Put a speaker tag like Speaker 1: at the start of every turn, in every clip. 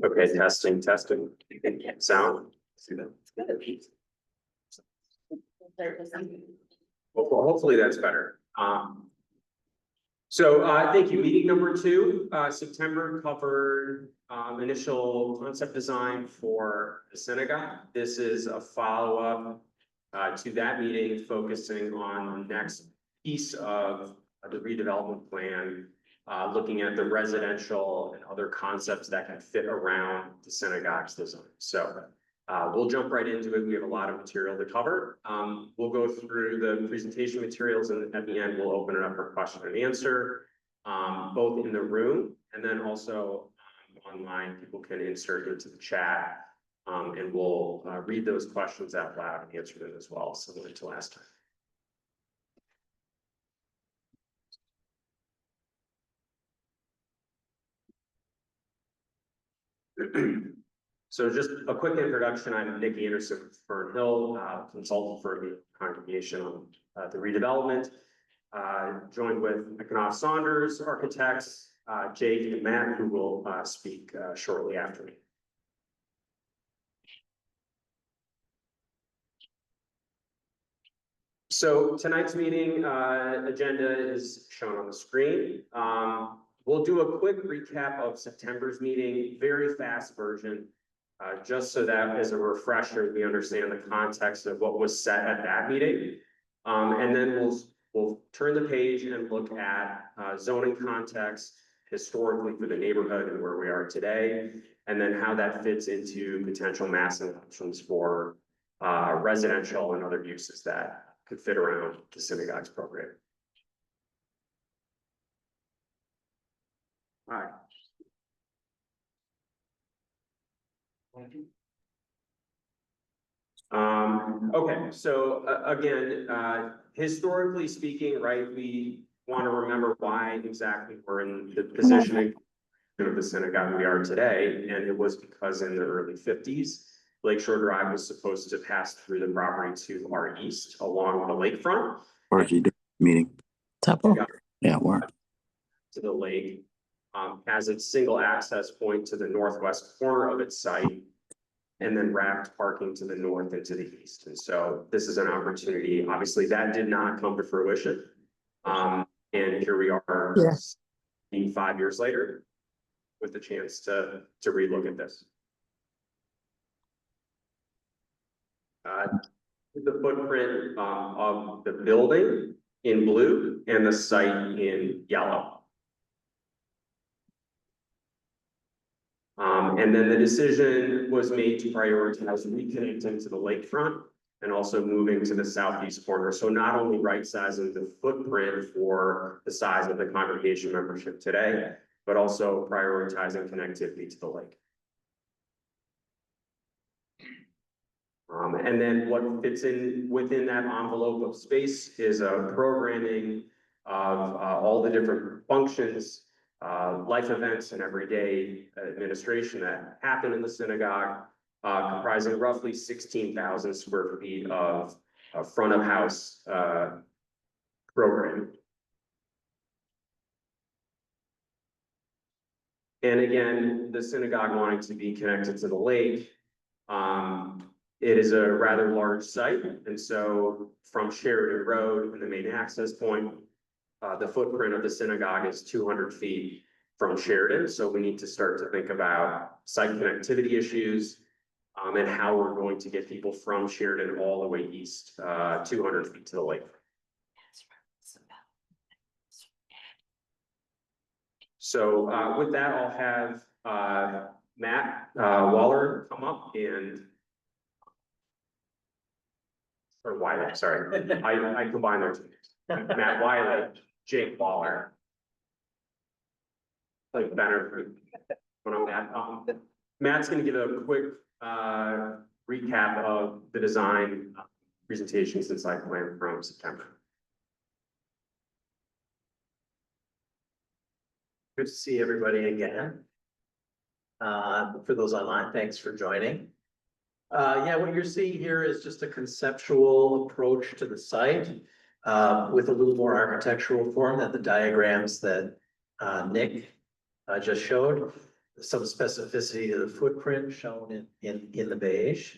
Speaker 1: Okay, testing. Sound. Well, hopefully that's better. Thank you. Meeting number 2, September covered initial concept design for the synagogue. This is a follow-up to that meeting, focusing on the next piece of the redevelopment plan, looking at the residential and other concepts that can fit around the synagogue's design. So we'll jump right into it. We have a lot of material to cover. We'll go through the presentation materials, and at the end, we'll open it up for question and answer, both in the room and then also online. People can insert into the chat, and we'll read those questions out loud and answer them as well, similar to last time. So just a quick introduction. I'm Nick Anderson with Fern, consultant for the congregation on the redevelopment. Joined with Emanuel Saunders, architects, Jake and Matt, who will speak shortly after me. So tonight's meeting agenda is shown on the screen. We'll do a quick recap of September's meeting, very fast version. Just so that as a refresher, we understand the context of what was said at that meeting. And then we'll turn the page and look at zoning context historically for the neighborhood and where we are today, and then how that fits into potential massing options for residential and other uses that could fit around the synagogue's program. All right. Okay, so again, historically speaking, right, we want to remember why exactly we're in the positioning of the synagogue we are today, and it was because in the early 50s, Lakeshore Drive was supposed to pass through the property to our east along the lakefront.
Speaker 2: RG meeting. Yeah, we're
Speaker 1: to the lake. Has its single access point to the northwest corner of its site, and then wrapped parking to the north and to the east. And so this is an opportunity. Obviously, that did not come to fruition. And here we are 5 years later with the chance to relook at this. The footprint of the building in blue and the site in yellow. And then the decision was made to prioritize reconnecting to the lakefront and also moving to the southeast corner. So not only right sizing the footprint for the size of the congregation membership today, but also prioritizing connectivity to the lake. And then what fits in within that envelope of space is a programming of all the different functions, life events and everyday administration that happen in the synagogue, comprising roughly 16,000 square feet of front of house program. And again, the synagogue wanting to be connected to the lake, it is a rather large site. And so from Sheridan Road and the main access point, the footprint of the synagogue is 200 feet from Sheridan. So we need to start to think about site connectivity issues and how we're going to get people from Sheridan all the way east, 200 feet to the lake. So with that, I'll have Matt Waller come up or Wiley, sorry. I combine those two names. Matt Wiley, Jake Waller. Like better for Matt. Matt's going to give a quick recap of the design presentation since I planned from September.
Speaker 3: Good to see everybody again. For those online, thanks for joining. Yeah, what you're seeing here is just a conceptual approach to the site with a little more architectural form than the diagrams that Nick just showed. Some specificity to the footprint shown in the beige.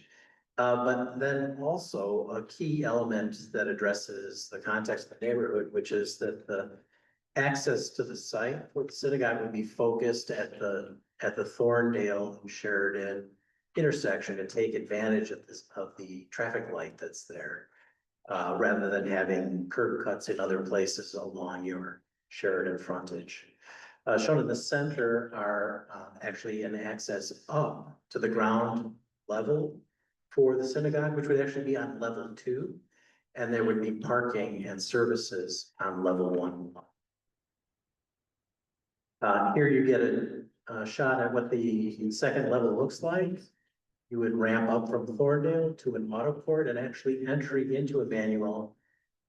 Speaker 3: But then also a key element that addresses the context of the neighborhood, which is that the access to the site for the synagogue would be focused at the Thorndale and Sheridan intersection to take advantage of the traffic light that's there, rather than having curb cuts in other places along your Sheridan frontage. Shown in the center are actually an access up to the ground level for the synagogue, which would actually be on level 2. And there would be parking and services on level 1. Here you get a shot at what the second level looks like. You would ramp up from Thorndale to an auto port, and actually entry into Emanuel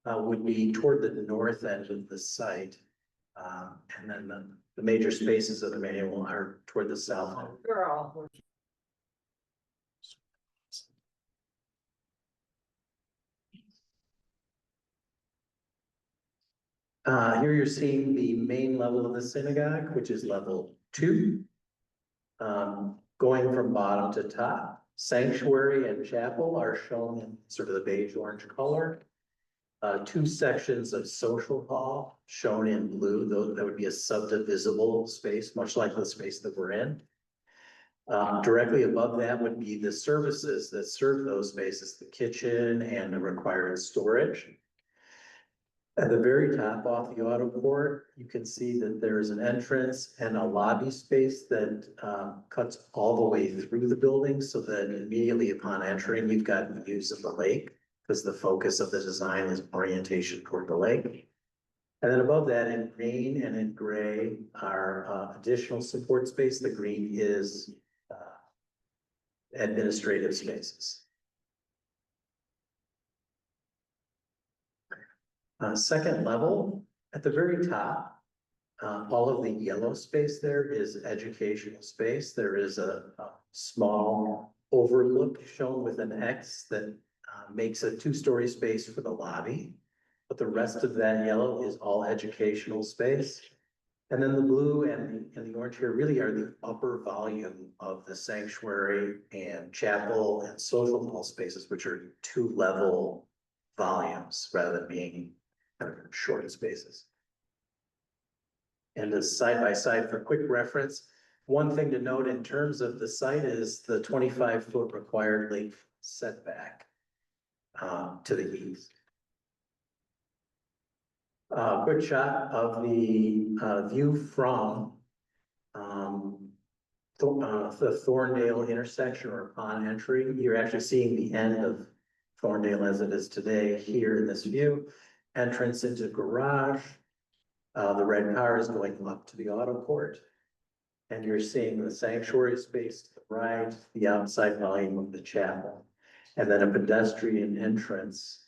Speaker 3: would be toward the north end of the site. And then the major spaces of Emanuel are toward the south end. Here you're seeing the main level of the synagogue, which is level 2. Going from bottom to top, sanctuary and chapel are shown in sort of the beige orange color. 2 sections of social hall shown in blue, though that would be a subdivisible space, much like the space that we're in. Directly above that would be the services that serve those spaces, the kitchen and the required storage. At the very top off the auto port, you can see that there's an entrance and a lobby space that cuts all the way through the building, so that immediately upon entering, you've got views of the lake, because the focus of the design is orientation toward the lake. And then above that, in green and in gray, are additional support space. The green is administrative spaces. Second level, at the very top, all of the yellow space there is educational space. There is a small overlook shown with an X that makes a 2-story space for the lobby. But the rest of that yellow is all educational space. And then the blue and the orange here really are the upper volume of the sanctuary and chapel and social hall spaces, which are 2-level volumes rather than being kind of short spaces. And as side by side for quick reference, one thing to note in terms of the site is the 25-foot required lake setback to the east. Quick shot of the view from the Thorndale intersection or upon entry. You're actually seeing the end of Thorndale as it is today here in this view. Entrance into garage. The red car is going up to the auto port. And you're seeing the sanctuary space to the right, the outside volume of the chapel, and then a pedestrian entrance,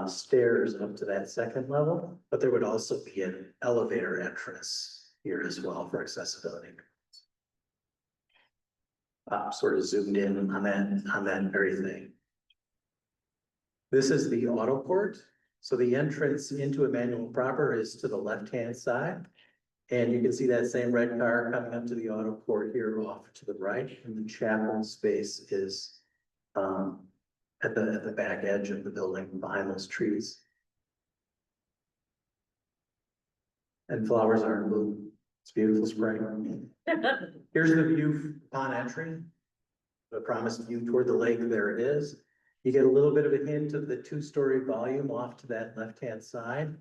Speaker 3: stairs up to that second level. But there would also be an elevator entrance here as well for accessibility. Sort of zoomed in on that very thing. This is the auto port. So the entrance into Emanuel proper is to the left-hand side. And you can see that same red car coming up to the auto port here off to the right. And the chapel space is at the back edge of the building behind those trees. And flowers are in bloom. It's beautiful spring. Here's the view upon entry. The promised view toward the lake, there it is. You get a little bit of a hint of the 2-story volume off to that left-hand side.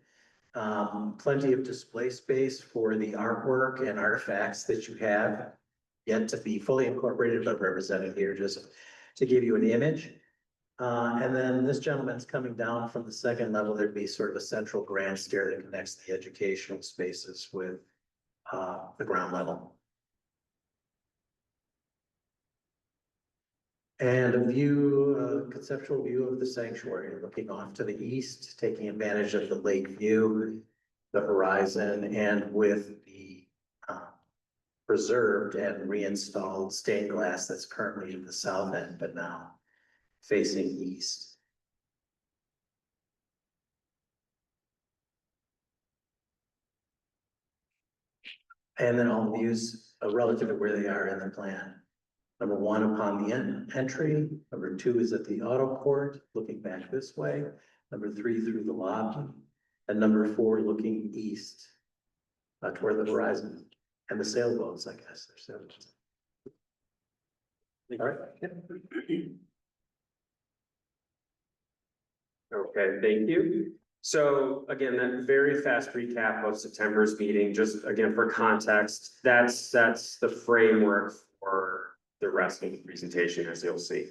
Speaker 3: Plenty of display space for the artwork and artifacts that you have yet to be fully incorporated, but represented here just to give you an image. And then this gentleman's coming down from the second level. There'd be sort of a central grand stair that connects the educational spaces with the ground level. And a view, conceptual view of the sanctuary, looking off to the east, taking advantage of the lake view, the horizon, and with the preserved and reinstalled stained glass that's currently in the south end, but now facing east. And then all views relative to where they are in the plan. Number one, upon the entry. Number two is at the auto court, looking back this way. Number three, through the lobby. And number four, looking east toward the horizon. And the sailboats, I guess. They're sailboats. All right.
Speaker 1: Okay, thank you. So again, that very fast recap of September's meeting, just again, for context, that's the framework for the rest of the presentation, as you'll see.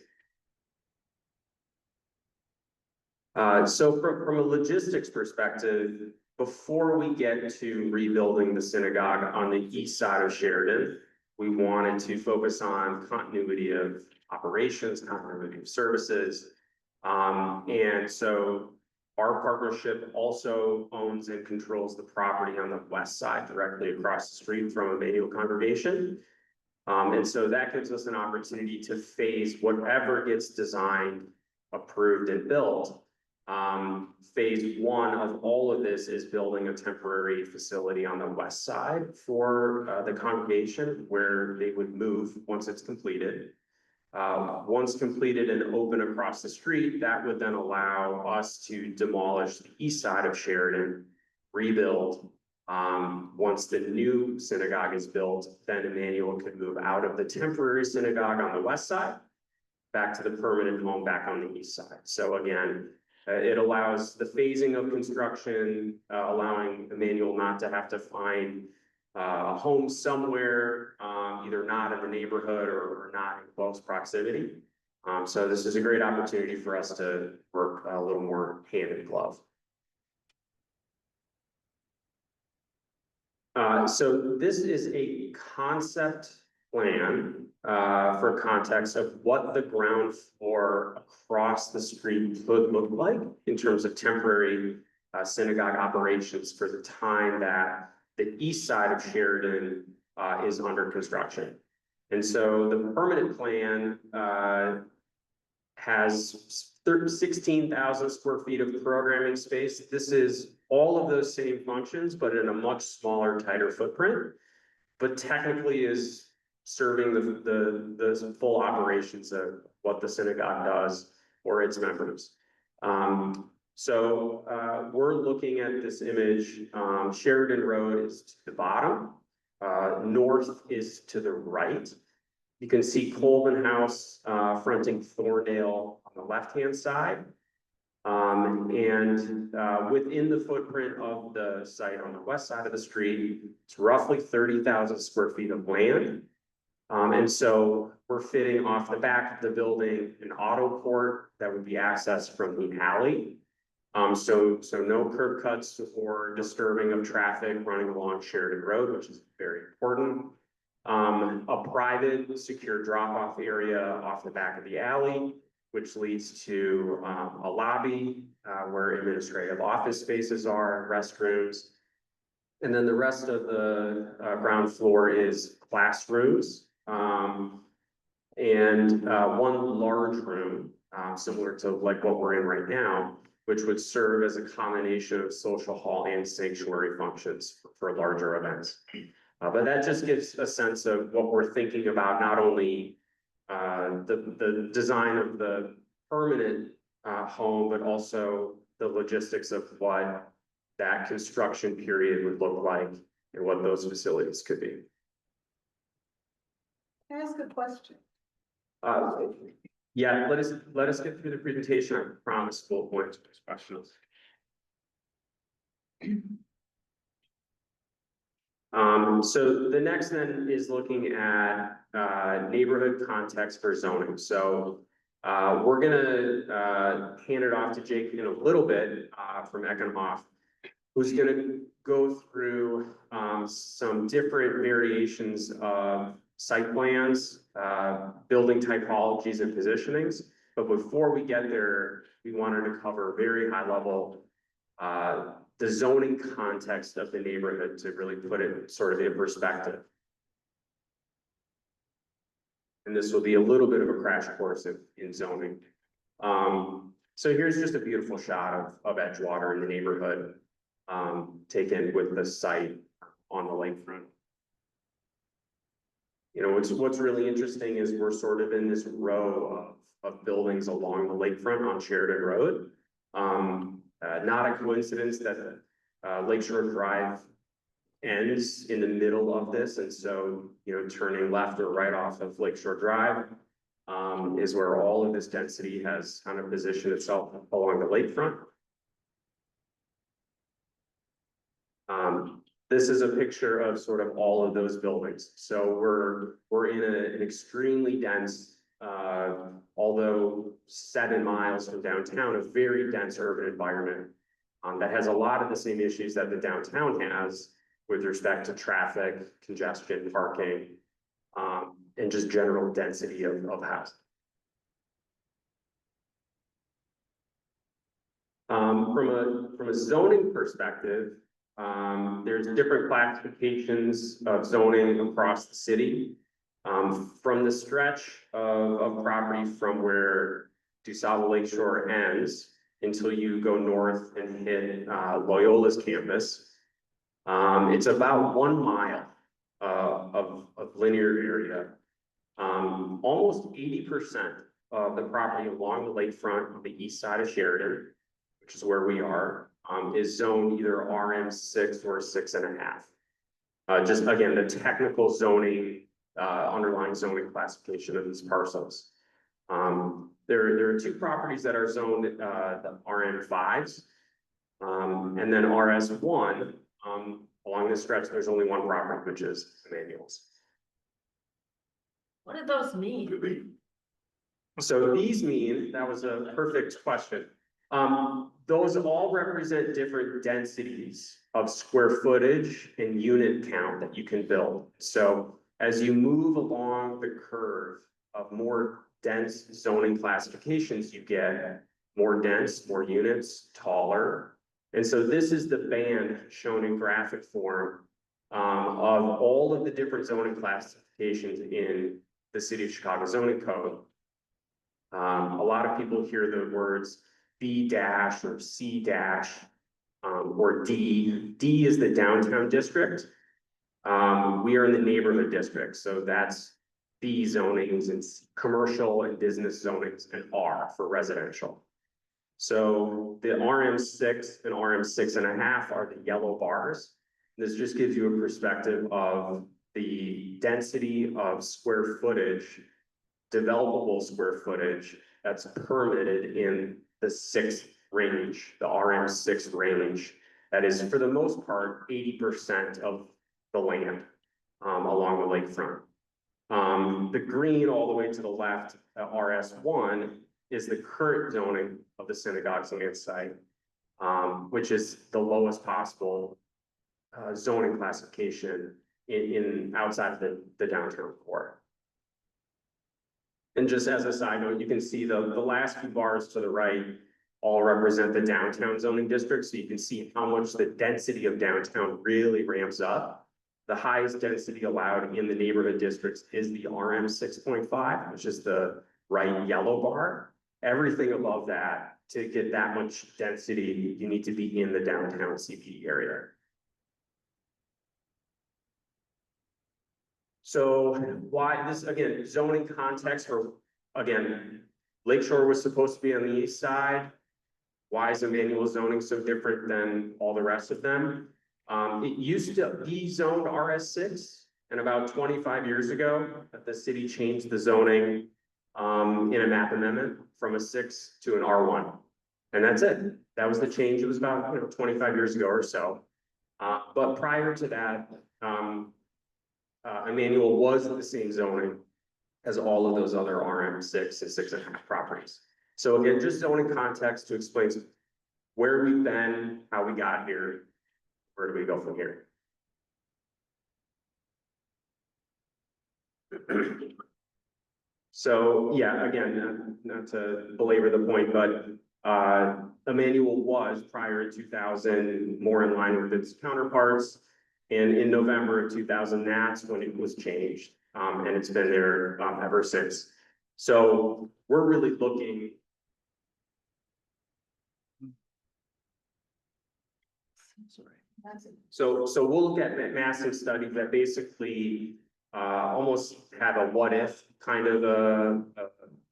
Speaker 1: So from a logistics perspective, before we get to rebuilding the synagogue on the east side of Sheridan, we wanted to focus on continuity of operations, continuity of services. And so our partnership also owns and controls the property on the west side, directly across the street from Emanuel Congregation. And so that gives us an opportunity to phase whatever gets designed, approved, and built. Phase one of all of this is building a temporary facility on the west side for the congregation, where they would move once it's completed. Once completed and open across the street, that would then allow us to demolish the east side of Sheridan, rebuild. Once the new synagogue is built, then Emanuel could move out of the temporary synagogue on the west side, back to the permanent home back on the east side. So again, it allows the phasing of construction, allowing Emanuel not to have to find a home somewhere, either not in the neighborhood or not in close proximity. So this is a great opportunity for us to work a little more hand in glove. So this is a concept plan for context of what the ground floor across the street could look like in terms of temporary synagogue operations for the time that the east side of Sheridan is under construction. And so the permanent plan has 16,000 square feet of programming space. This is all of those same functions, but in a much smaller, tighter footprint, but technically is serving the full operations of what the synagogue does for its members. So we're looking at this image. Sheridan Road is to the bottom. North is to the right. You can see Colvin House fronting Thorndale on the left-hand side. Within the footprint of the site on the west side of the street, it's roughly 30,000 square feet of land. And so we're fitting off the back of the building an auto port that would be accessed from the alley. So no curb cuts or disturbing of traffic running along Sheridan Road, which is very important. A private secure drop-off area off the back of the alley, which leads to a lobby where administrative office spaces are, restrooms. And then the rest of the ground floor is classrooms and one large room, similar to like what we're in right now, which would serve as a combination of social hall and sanctuary functions for larger events. But that just gives a sense of what we're thinking about, not only the design of the permanent home, but also the logistics of what that construction period would look like and what those facilities could be.
Speaker 4: Can I ask a question?
Speaker 1: Yeah, let us get through the presentation. I promise we'll point to those questions. So the next then is looking at neighborhood context for zoning. So we're gonna hand it off to Jake in a little bit from Eckenhoff, who's gonna go through some different variations of site plans, building typologies and positionings. But before we get there, we wanted to cover very high level the zoning context of the neighborhood to really put it sort of in perspective. And this will be a little bit of a crash course in zoning. So here's just a beautiful shot of Edgewater in the neighborhood, taken with the site on the lakefront. You know, what's really interesting is we're sort of in this row of buildings along the lakefront on Sheridan Road. Not a coincidence that Lakeshore Drive ends in the middle of this, and so, you know, turning left or right off of Lakeshore Drive is where all of this density has kind of positioned itself along the lakefront. This is a picture of sort of all of those buildings. So we're in an extremely dense, although 7 miles from downtown, a very dense urban environment that has a lot of the same issues that the downtown has with respect to traffic, congestion, parking, and just general density of housing. From a zoning perspective, there's different classifications of zoning across the city. From the stretch of property from where DuSable Lakeshore ends until you go north and hit Loyola's campus, it's about 1 mile of linear area. Almost 80% of the property along the lakefront on the east side of Sheridan, which is where we are, is zoned either RM6 or 6.5. Just again, the technical zoning, underlying zoning classification of these parcels. There are 2 properties that are zoned the RM5s, and then RS1. Along this stretch, there's only 1 property, which is Emanuel's.
Speaker 4: What do those mean?
Speaker 1: So these mean, that was a perfect question. Those all represent different densities of square footage and unit count that you can build. So as you move along the curve of more dense zoning classifications, you get more dense, more units, taller. And so this is the band shown in graphic form of all of the different zoning classifications in the City of Chicago zoning code. A lot of people hear the words B dash or C dash or D. D is the downtown district. We are in the neighborhood district, so that's B zonings and commercial and business zonings, and R for residential. So the RM6 and RM6.5 are the yellow bars. This just gives you a perspective of the density of square footage, developable square footage that's permitted in the 6th range, the RM6 range. That is, for the most part, 80% of the land along the lakefront. The green all the way to the left, RS1, is the current zoning of the synagogue's land site, which is the lowest possible zoning classification in outside of the downtown core. And just as a side note, you can see the last few bars to the right all represent the downtown zoning district. So you can see how much the density of downtown really ramps up. The highest density allowed in the neighborhood districts is the RM 6.5, which is the right yellow bar. Everything above that, to get that much density, you need to be in the downtown CBD area. So why this, again, zoning context for, again, Lakeshore was supposed to be on the east side. Why is Emanuel zoning so different than all the rest of them? It used to be zoned RS6, and about 25 years ago, the city changed the zoning in a map amendment from a 6 to an R1. And that's it. That was the change. It was about 25 years ago or so. But prior to that, Emanuel was the same zoning as all of those other RM6 and 6.5 properties. So again, just zoning context to explain where we've been, how we got here, where do we go from here? So yeah, again, not to belabor the point, but Emanuel was prior to 2000 more in line with its counterparts. And in November of 2000, that's when it was changed. And it's been there ever since. So we're really looking. So we'll look at massive studies that basically almost have a what if kind of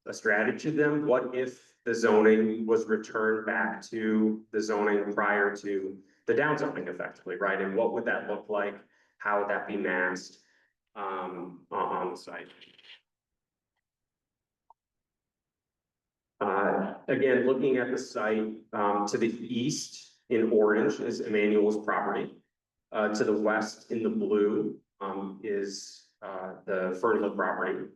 Speaker 1: a strategy to them. What if the zoning was returned back to the zoning prior to the downzoning effectively, right? And what would that look like? How would that be masked on the site? Again, looking at the site, to the east in orange is Emanuel's property. To the west in the blue, is, the Fern property.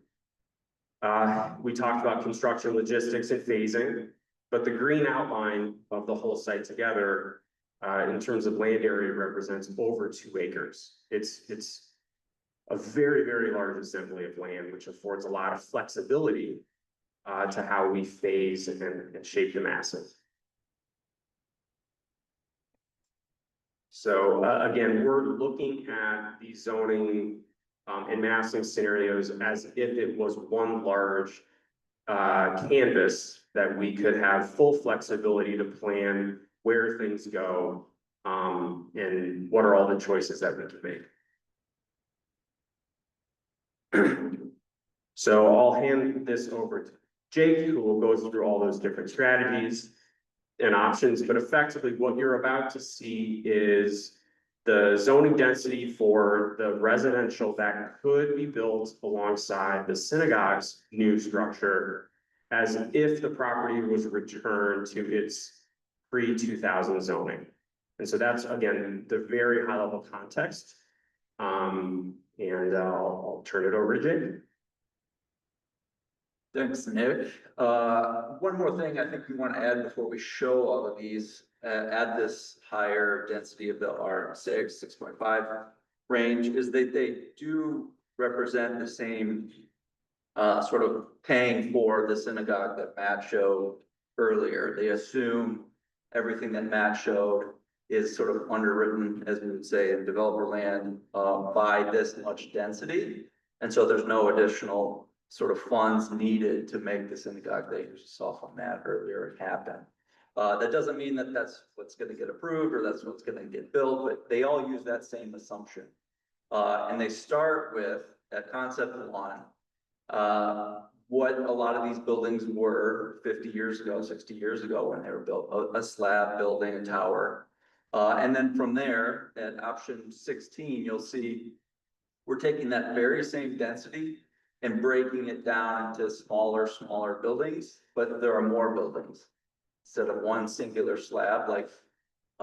Speaker 1: We talked about construction, logistics and phasing, but the green outline of the whole site together, in terms of land area represents over 2 acres. It's a very, very large assembly of land, which affords a lot of flexibility to how we phase and shape the massive. So again, we're looking at the zoning and massing scenarios as if it was one large canvas that we could have full flexibility to plan where things go and what are all the choices that we can make. So I'll hand this over to Jake, who will go through all those different strategies and options, but effectively what you're about to see is the zoning density for the residential that could be built alongside the synagogue's new structure as if the property was returned to its pre-2000 zoning. And so that's, again, the very high level context. And I'll turn it over to Jake.
Speaker 4: Thanks, Nick. One more thing I think we want to add before we show all of these, add this higher density of the R6, 6.5 range, is that they do represent the same sort of paying for the synagogue that Matt showed earlier. They assume everything that Matt showed is sort of underwritten, as we would say, in developer land by this much density. And so there's no additional sort of funds needed to make the synagogue that you saw from Matt earlier happen. That doesn't mean that that's what's going to get approved or that's what's going to get built, but they all use that same assumption. And they start with, at concept 1, what a lot of these buildings were 50 years ago, 60 years ago when they were built, a slab building, a tower. And then from there, at option 16, you'll see we're taking that very same density and breaking it down into smaller buildings, but there are more buildings. Instead of one singular slab like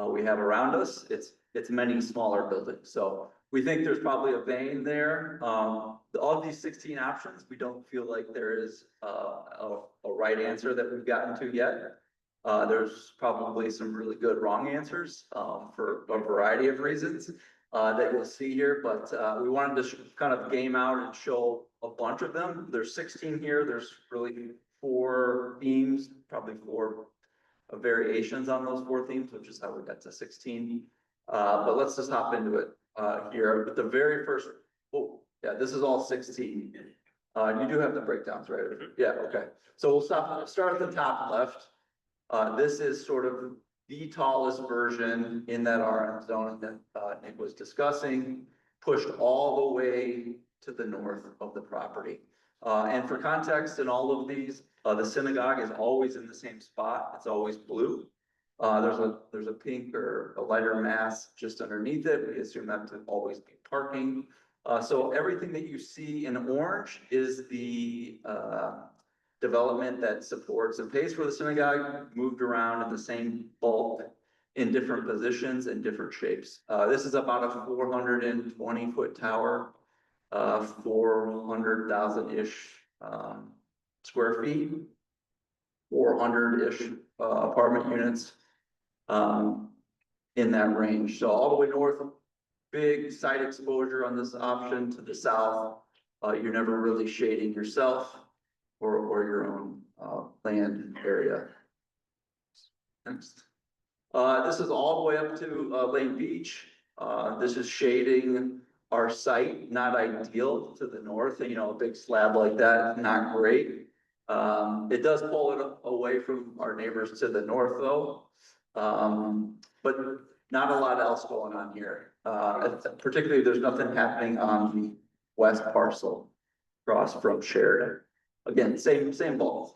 Speaker 4: we have around us, it's many smaller buildings. So we think there's probably a vein there. Of these 16 options, we don't feel like there is a right answer that we've gotten to yet. There's probably some really good wrong answers for a variety of reasons that you'll see here, but we wanted to kind of game out and show a bunch of them. There's 16 here. There's really 4 themes, probably 4 variations on those 4 themes, which is how we got to 16. But let's just hop into it here. But the very first, oh yeah, this is all 16. You do have the breakdowns, right? Yeah, okay. So we'll start at the top left. This is sort of the tallest version in that RM zone that Nick was discussing, pushed all the way to the north of the property. And for context, in all of these, the synagogue is always in the same spot. It's always blue. There's a pink or a lighter mass just underneath it. We assume that to always be parking. So everything that you see in orange is the development that supports and pays for the synagogue, moved around in the same bulk in different positions and different shapes. This is about a 420-foot tower, 400,000-ish square feet, 400-ish apartment units in that range. So all the way north, big site exposure on this option. To the south, you're never really shading yourself or your own land area. Next. This is all the way up to Lane Beach. This is shading our site, not ideal to the north. You know, a big slab like that, not great. It does pull it away from our neighbors to the north though. But not a lot else going on here. Particularly, there's nothing happening on west parcel across from Sheridan. Again, same balls.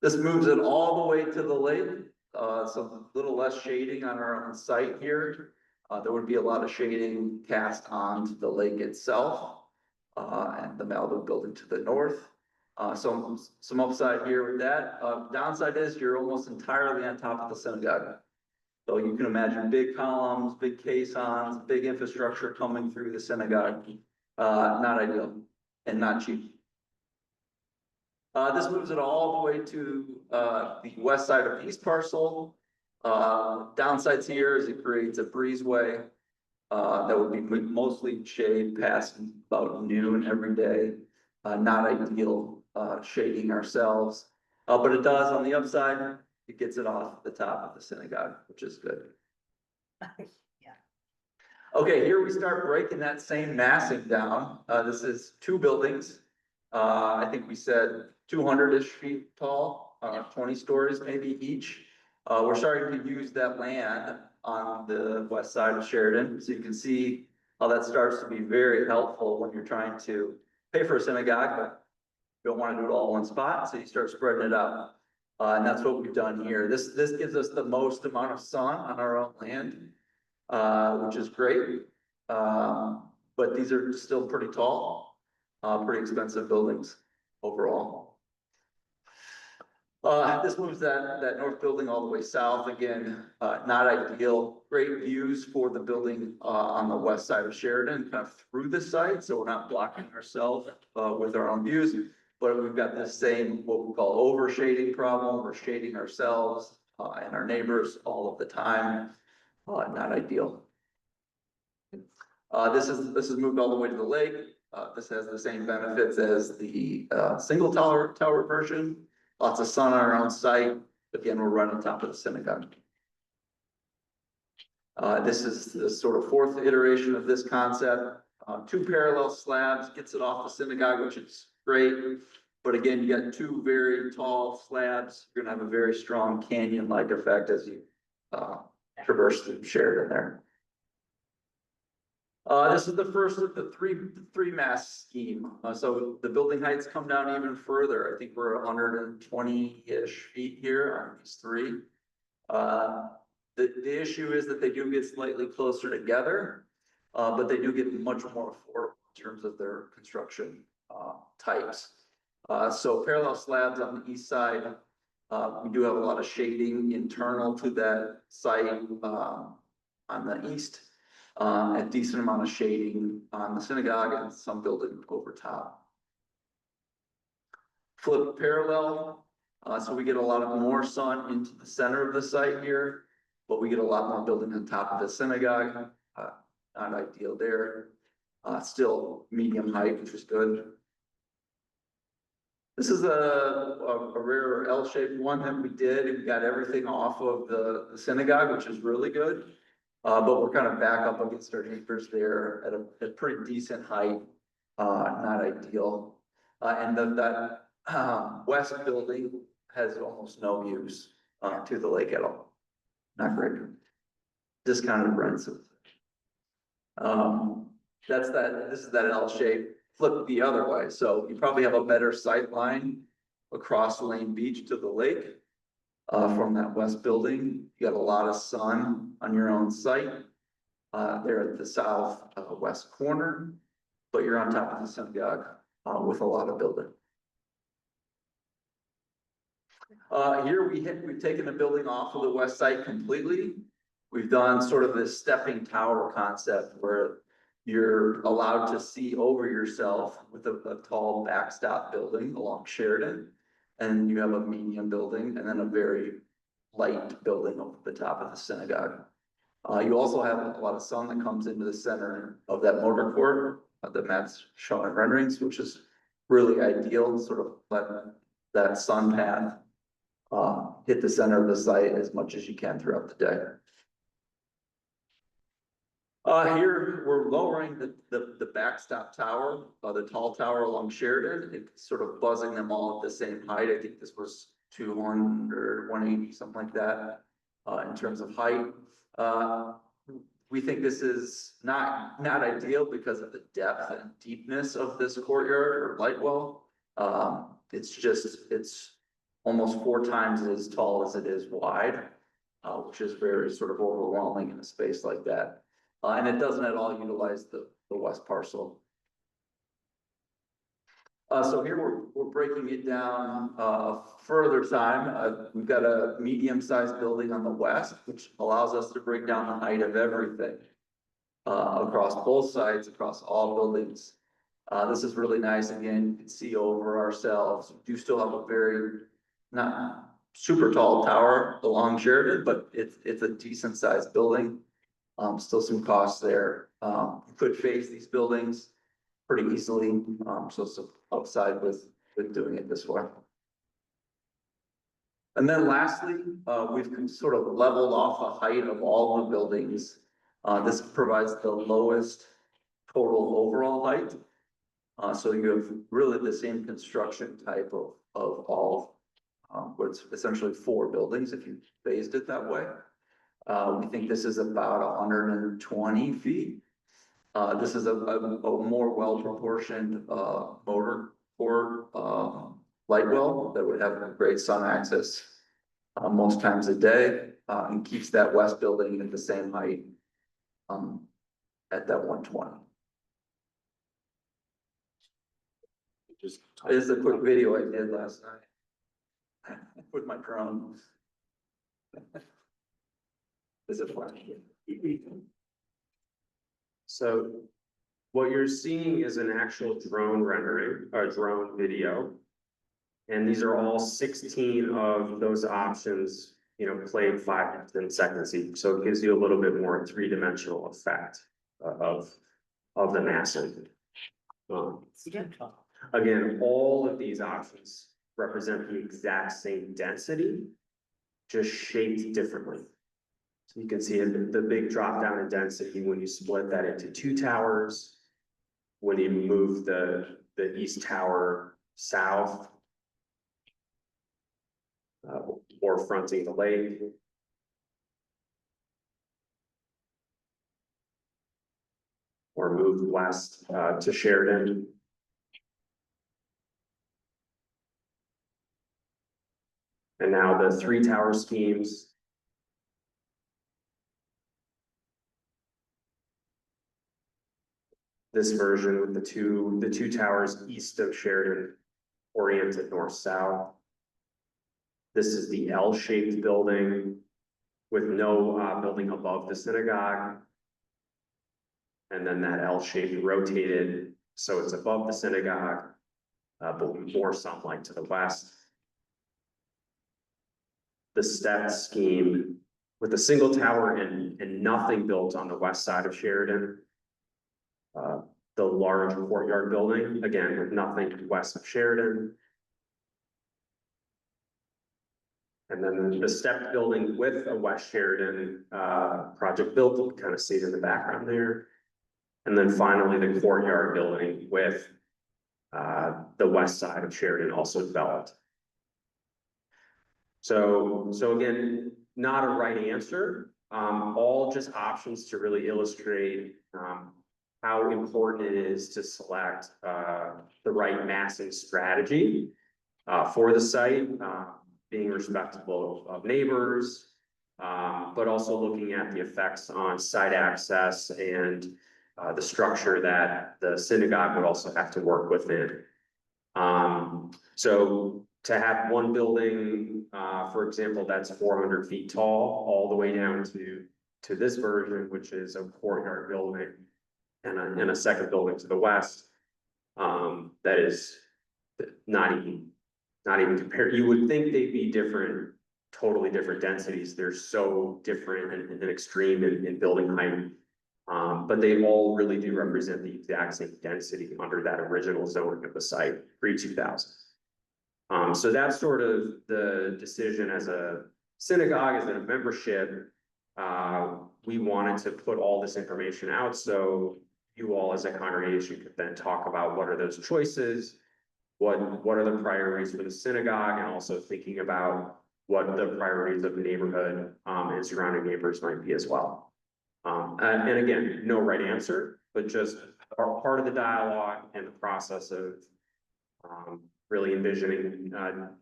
Speaker 4: This moves it all the way to the lake, so a little less shading on our own site here. There would be a lot of shading cast onto the lake itself, and the Malibu building to the north. Some upside here with that. Downside is you're almost entirely on top of the synagogue. So you can imagine big columns, big caissons, big infrastructure coming through the synagogue. Not ideal and not cheap. This moves it all the way to the west side of East Parcel. Downsides here is it creates a breezeway that would be mostly shade past about noon every day. Not ideal shading ourselves, but it does on the upside. It gets it off the top of the synagogue, which is good. Okay, here we start breaking that same massing down. This is 2 buildings. I think we said 200-ish feet tall, 20 stories maybe each. We're starting to use that land on the west side of Sheridan. So you can see how that starts to be very helpful when you're trying to pay for a synagogue, but you don't want to do it all in one spot. So you start spreading it out. And that's what we've done here. This gives us the most amount of sun on our own land, which is great. But these are still pretty tall, pretty expensive buildings overall. This moves that north building all the way south. Again, not ideal. Great views for the building on the west side of Sheridan, kind of through the site, so we're not blocking ourselves with our own views. But we've got this same, what we call overshading problem. We're shading ourselves and our neighbors all of the time. Not ideal. This is moved all the way to the lake. This has the same benefits as the single tower version. Lots of sun on our own site. Again, we're right on top of the synagogue. This is the sort of 4th iteration of this concept. 2 parallel slabs gets it off the synagogue, which is great. But again, you got 2 very tall slabs. You're gonna have a very strong canyon-like effect as you traverse through Sheridan there. This is the first of the three mass scheme. So the building heights come down even further. I think we're 120-ish feet here on these 3. The issue is that they do get slightly closer together, but they do get much more affordable in terms of their construction types. So parallel slabs on the east side. We do have a lot of shading internal to that site on the east. A decent amount of shading on the synagogue and some building over top. Flip parallel, so we get a lot of more sun into the center of the site here, but we get a lot more building on top of the synagogue. Not ideal there. Still medium height, which is good. This is a rare L-shaped one that we did. We got everything off of the synagogue, which is really good. But we're kind of back up against our neighbors there at a pretty decent height, not ideal. And that west building has almost no views to the lake at all. Not great. Discounted rents. That's that. This is that L shape. Flip the other way. So you probably have a better sight line across Lane Beach to the lake. From that west building, you got a lot of sun on your own site. There at the south west corner, but you're on top of the synagogue with a lot of building. Here we've taken the building off of the west side completely. We've done sort of this stepping tower concept where you're allowed to see over yourself with a tall backstop building along Sheridan. And you have a medium building and then a very light building over the top of the synagogue. You also have a lot of sun that comes into the center of that motor court that Matt's showing renderings, which is really ideal, sort of let that sun path hit the center of the site as much as you can throughout the day. Here we're lowering the backstop tower, the tall tower along Sheridan. It's sort of buzzing them all at the same height. I think this was 200, 180, something like that, in terms of height. we think this is not ideal because of the depth and deepness of this courtyard or light well. It's almost 4 times as tall as it is wide, which is very sort of overwhelming in a space like that. And it doesn't at all utilize the west parcel. So here we're breaking it down further time. We've got a medium-sized building on the west, which allows us to break down the height of everything across both sides, across all buildings. This is really nice. Again, you can see over ourselves. We do still have a very not super tall tower along Sheridan, but it's a decent sized building. Still some costs there. You could phase these buildings pretty easily. So some upside with doing it this way. And then lastly, we've sort of leveled off the height of all the buildings. This provides the lowest total overall height. So you have really the same construction type of all, where it's essentially 4 buildings if you phased it that way. We think this is about 120 feet. This is a more well-proportioned motor core light well that would have great sun access most times a day, and keeps that west building at the same height at that 120.
Speaker 2: Just
Speaker 4: This is a quick video I did last night with my drone. Is it fun?
Speaker 1: So what you're seeing is an actual drone rendering, or drone video. And these are all 16 of those options, you know, played 5 to 10 seconds each. So it gives you a little bit more 3-dimensional effect of the massing. Again, all of these options represent the exact same density, just shaped differently. So you can see the big drop down in density when you split that into 2 towers. When you move the east tower south, or fronting the lake. Or moved west to Sheridan. And now the 3 tower schemes. This version with the two towers east of Sheridan, oriented north-south. This is the L-shaped building with no building above the synagogue. And then that L-shaped rotated, so it's above the synagogue, but more sunlight to the west. The step scheme with a single tower and nothing built on the west side of Sheridan. The large courtyard building, again, with nothing west of Sheridan. And then the stepped building with a West Sheridan project built, you can kind of see it in the background there. And then finally, the courtyard building with the west side of Sheridan also developed. So again, not a right answer, all just options to really illustrate how important it is to select the right massing strategy for the site, being respectful of neighbors, but also looking at the effects on site access and the structure that the synagogue would also have to work within. So to have one building, for example, that's 400 feet tall, all the way down to this version, which is a courtyard building and a second building to the west, that is not even compared. You would think they'd be different, totally different densities. They're so different and extreme in building height. But they all really do represent the exact same density under that original zoning of the site, pre-2000. So that's sort of the decision as a synagogue, as a membership. We wanted to put all this information out so you all as a congregation could then talk about what are those choices, what are the priorities for the synagogue, and also thinking about what the priorities of the neighborhood and surrounding neighbors might be as well. And again, no right answer, but just part of the dialogue and the process of really envisioning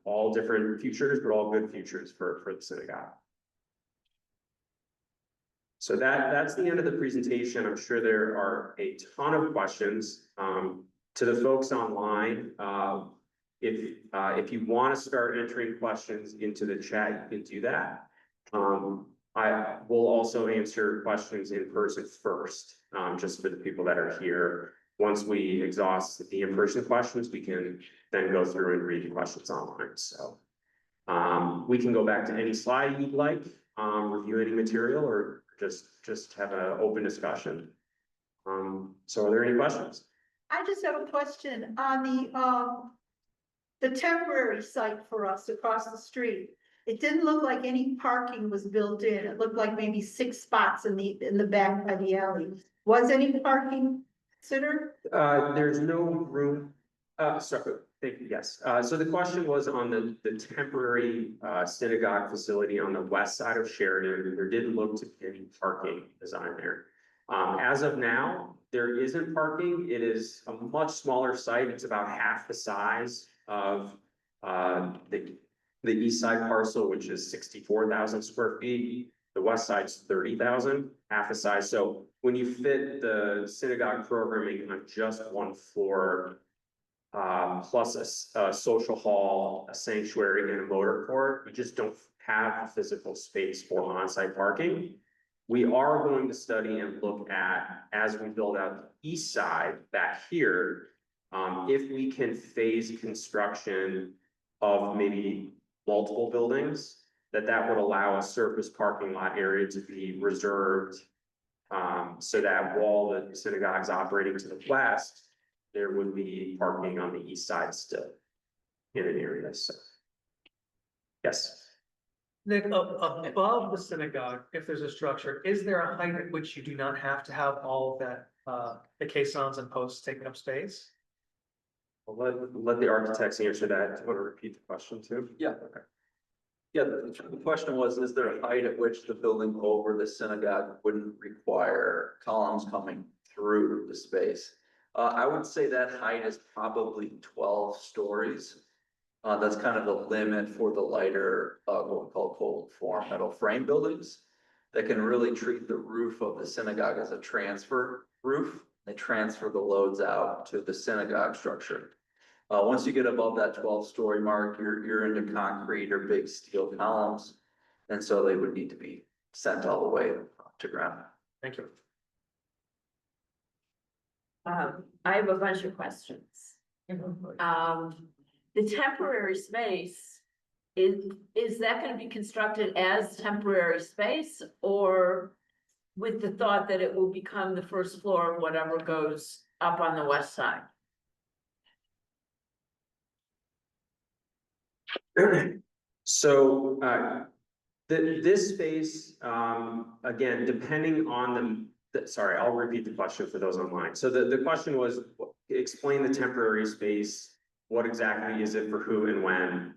Speaker 1: all different futures, but all good futures for the synagogue. So that's the end of the presentation. I'm sure there are a ton of questions. To the folks online, if you want to start entering questions into the chat, you can do that. I will also answer questions in person first, just for the people that are here. Once we exhaust the in-person questions, we can then go through and read the questions online. So we can go back to any slide you'd like, review any material, or just have an open discussion. So are there any questions?
Speaker 5: I just have a question on the temporary site for us across the street. It didn't look like any parking was built in. It looked like maybe 6 spots in the back by the alley. Was any parking considered?
Speaker 1: There's no room, sorry, thank you, yes. So the question was on the temporary synagogue facility on the west side of Sheridan. There didn't look to be any parking design there. As of now, there isn't parking. It is a much smaller site. It's about half the size of the east side parcel, which is 64,000 square feet. The west side's 30,000, half the size. So when you fit the synagogue programming on just one floor, plus a social hall, a sanctuary, and a motor court, you just don't have physical space for on-site parking. We are going to study and look at, as we build out the east side back here, if we can phase construction of maybe multiple buildings, that would allow a surface parking lot area to be reserved, so that while the synagogue's operating to the west, there would be parking on the east side still in an area. So, yes.
Speaker 6: Nick, above the synagogue, if there's a structure, is there a height at which you do not have to have all of that, the caissons and posts taking up space?
Speaker 1: I'll let the architects answer that. Do you want to repeat the question too?
Speaker 4: Yeah.
Speaker 1: Okay.
Speaker 4: Yeah, the question was, is there a height at which the building over the synagogue wouldn't require columns coming through the space? I would say that height is probably 12 stories. That's kind of the limit for the lighter, what we call cold form metal frame buildings that can really treat the roof of the synagogue as a transfer roof. They transfer the loads out to the synagogue structure. Once you get above that 12-story mark, you're into concrete or big steel columns. And so they would need to be sent all the way to ground.
Speaker 6: Thank you.
Speaker 7: I have a bunch of questions. The temporary space, is that gonna be constructed as temporary space, or with the thought that it will become the first floor of whatever goes up on the west side?
Speaker 1: So, this space, again, depending on sorry, I'll repeat the question for those online. So the question was, explain the temporary space. What exactly is it for who and when?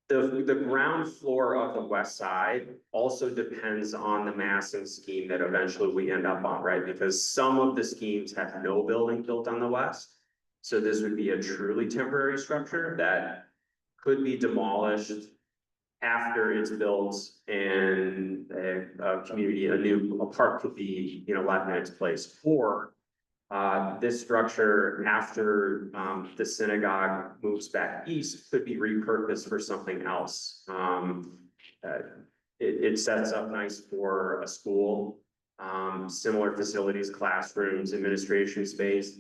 Speaker 1: The ground floor of the west side also depends on the massing scheme that eventually we end up on, right? Because some of the schemes have no building built on the west. So this would be a truly temporary structure that could be demolished after it's built and a community, a park could be, left in its place. Or this structure, after the synagogue moves back east, could be repurposed for something else. It sets up nice for a school, similar facilities, classrooms, administration space.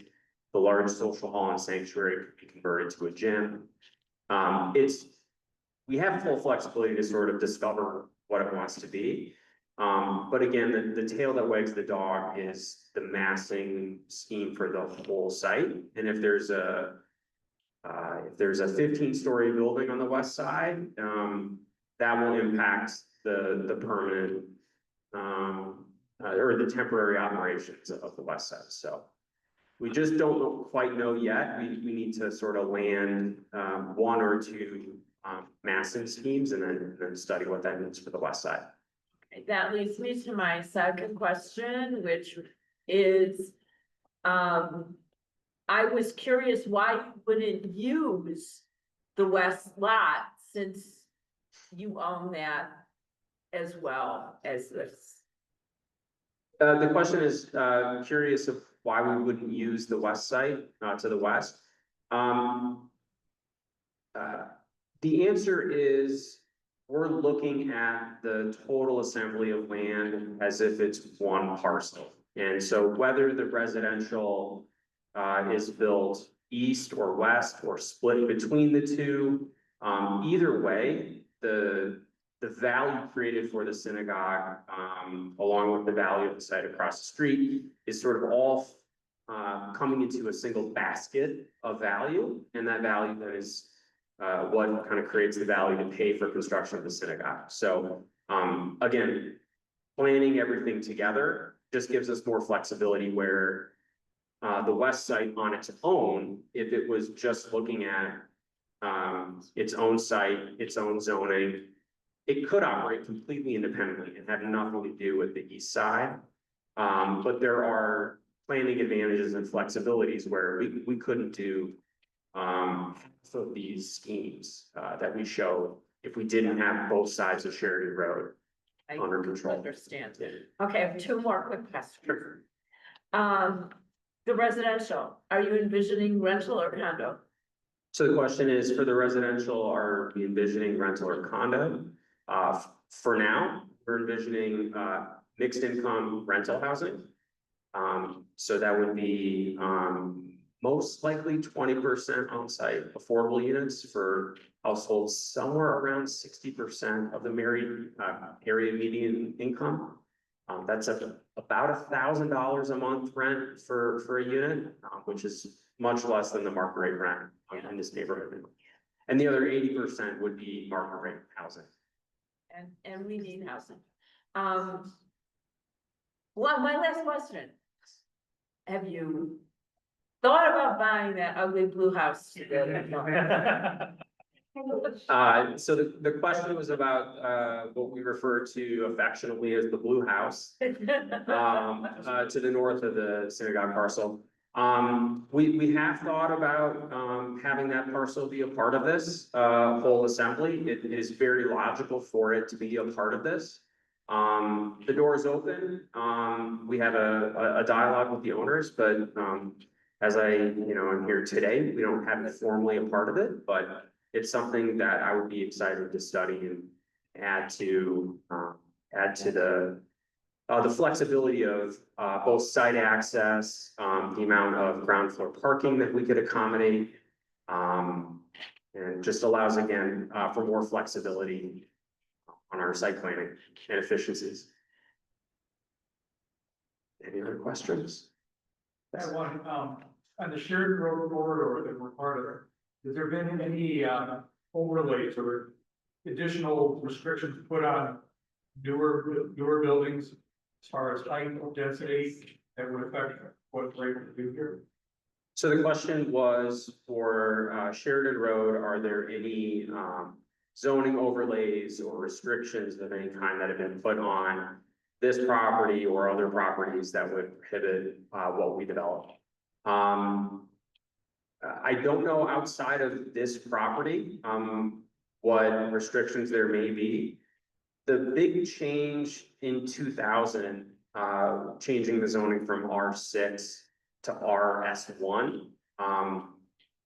Speaker 1: The large social hall and sanctuary could be converted to a gym. We have full flexibility to sort of discover what it wants to be. But again, the tail that wags the dog is the massing scheme for the whole site. And if there's a 15-story building on the west side, that will impact the permanent or the temporary operations of the west side. So we just don't quite know yet. We need to sort of land one or two massing schemes and then study what that means for the west side.
Speaker 7: That leads me to my second question, which is, I was curious why you wouldn't use the west lot since you own that as well as this.
Speaker 1: The question is, curious of why we wouldn't use the west site, to the west. The answer is, we're looking at the total assembly of land as if it's one parcel. And so whether the residential, is built east or west or split between the two, either way, the value created for the synagogue, along with the value of the site across the street, is sort of all coming into a single basket of value, and that value then is what kind of creates the value to pay for construction of the synagogue. So again, planning everything together just gives us more flexibility where the west site on its own, if it was just looking at its own site, its own zoning, it could operate completely independently and have nothing to do with the east side. But there are planning advantages and flexibilities where we couldn't do so these schemes that we show if we didn't have both sides of Sheridan Road
Speaker 7: I
Speaker 1: under control.
Speaker 7: understand.
Speaker 1: Yeah.
Speaker 7: Okay, I have two more quick questions. The residential, are you envisioning rental or condo?
Speaker 1: So the question is, for the residential, are we envisioning rental or condo? For now, we're envisioning mixed income rental housing. So that would be most likely 20% on-site affordable units for households somewhere around 60% of the married area median income. That's about $1,000 a month rent for a unit, which is much less than the market rate rent in this neighborhood. And the other 80% would be market rate housing.
Speaker 7: And we need housing. Well, my last question. Have you thought about buying that ugly blue house?
Speaker 1: So the question was about what we refer to affectionately as the blue house, to the north of the synagogue parcel. We have thought about having that parcel be a part of this whole assembly. It is very logical for it to be a part of this. The door is open. We have a dialogue with the owners, but as I'm here today, we don't have it formally a part of it, but it's something that I would be excited to study and add to the flexibility of both site access, the amount of ground floor parking that we could accommodate. And just allows, again, for more flexibility on our site planning and efficiencies. Any other questions?
Speaker 8: That one, on the shared road corridor that we're part of, has there been any overlays or additional restrictions put on newer buildings as far as height or density that would affect what we're able to do here?
Speaker 1: So the question was for Sheridan Road, are there any zoning overlays or restrictions of any kind that have been put on this property or other properties that would prohibit what we develop? I don't know outside of this property what restrictions there may be. The big change in 2000, changing the zoning from R6 to RS1,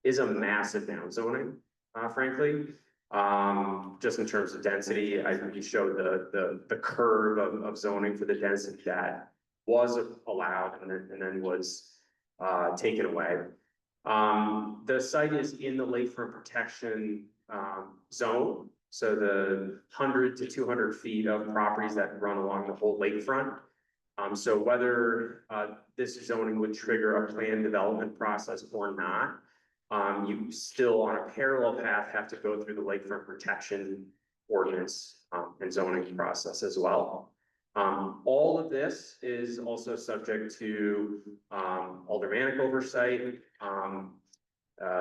Speaker 1: is a massive downzoning, frankly. Just in terms of density, we showed the curve of zoning for the density that was allowed and then was taken away. The site is in the lakefront protection zone. So the 100 to 200 feet of properties that run along the whole lakefront. So whether this zoning would trigger a planned development process or not, you still on a parallel path have to go through the lakefront protection ordinance and zoning process as well. All of this is also subject to aldermanic oversight,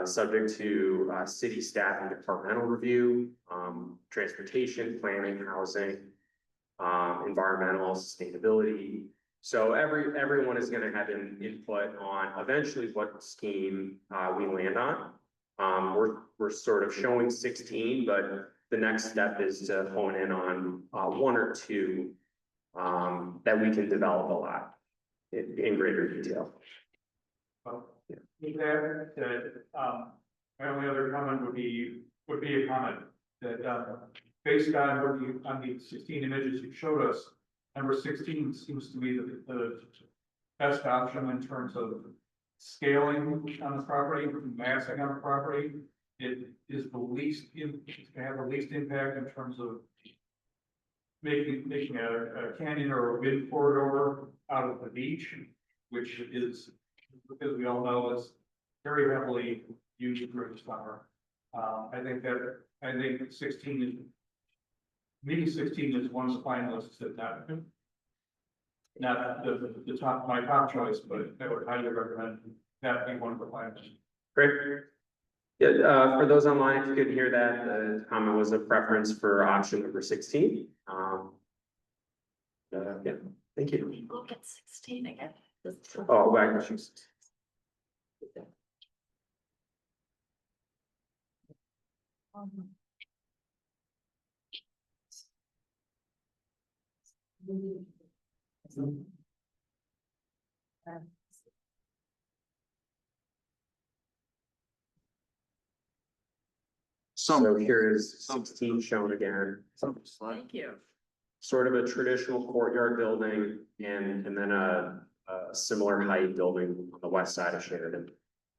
Speaker 1: subject to city staff and departmental review, transportation, planning, housing. environmental sustainability. So everyone is gonna have an input on eventually what scheme, we land on. We're sort of showing 16, but the next step is to hone in on, one or two, that we can develop a lot in greater detail.
Speaker 8: With my only other comment would be a comment that, based on on the 16 images you showed us, number 16 seems to be the best option in terms of scaling on the property, massing on the property. It is the least, it's gonna have the least impact in terms of making a canyon or a wind corridor out of the beach, which is, because we all know, is very heavily used during the summer. I think 16 is, maybe 16 is one of the finalists that not the top, my top choice, but I would highly recommend that be one of the finalists.
Speaker 1: Great. Yeah, for those online, if you could hear that, the comment was a preference for option number 16. Yeah, thank you.
Speaker 7: Look at 16 again.
Speaker 1: Oh, wagner shoes. So here is 16 shown again.
Speaker 7: Thank you.
Speaker 1: Sort of a traditional courtyard building and then a similar height building on the west side of Sheridan.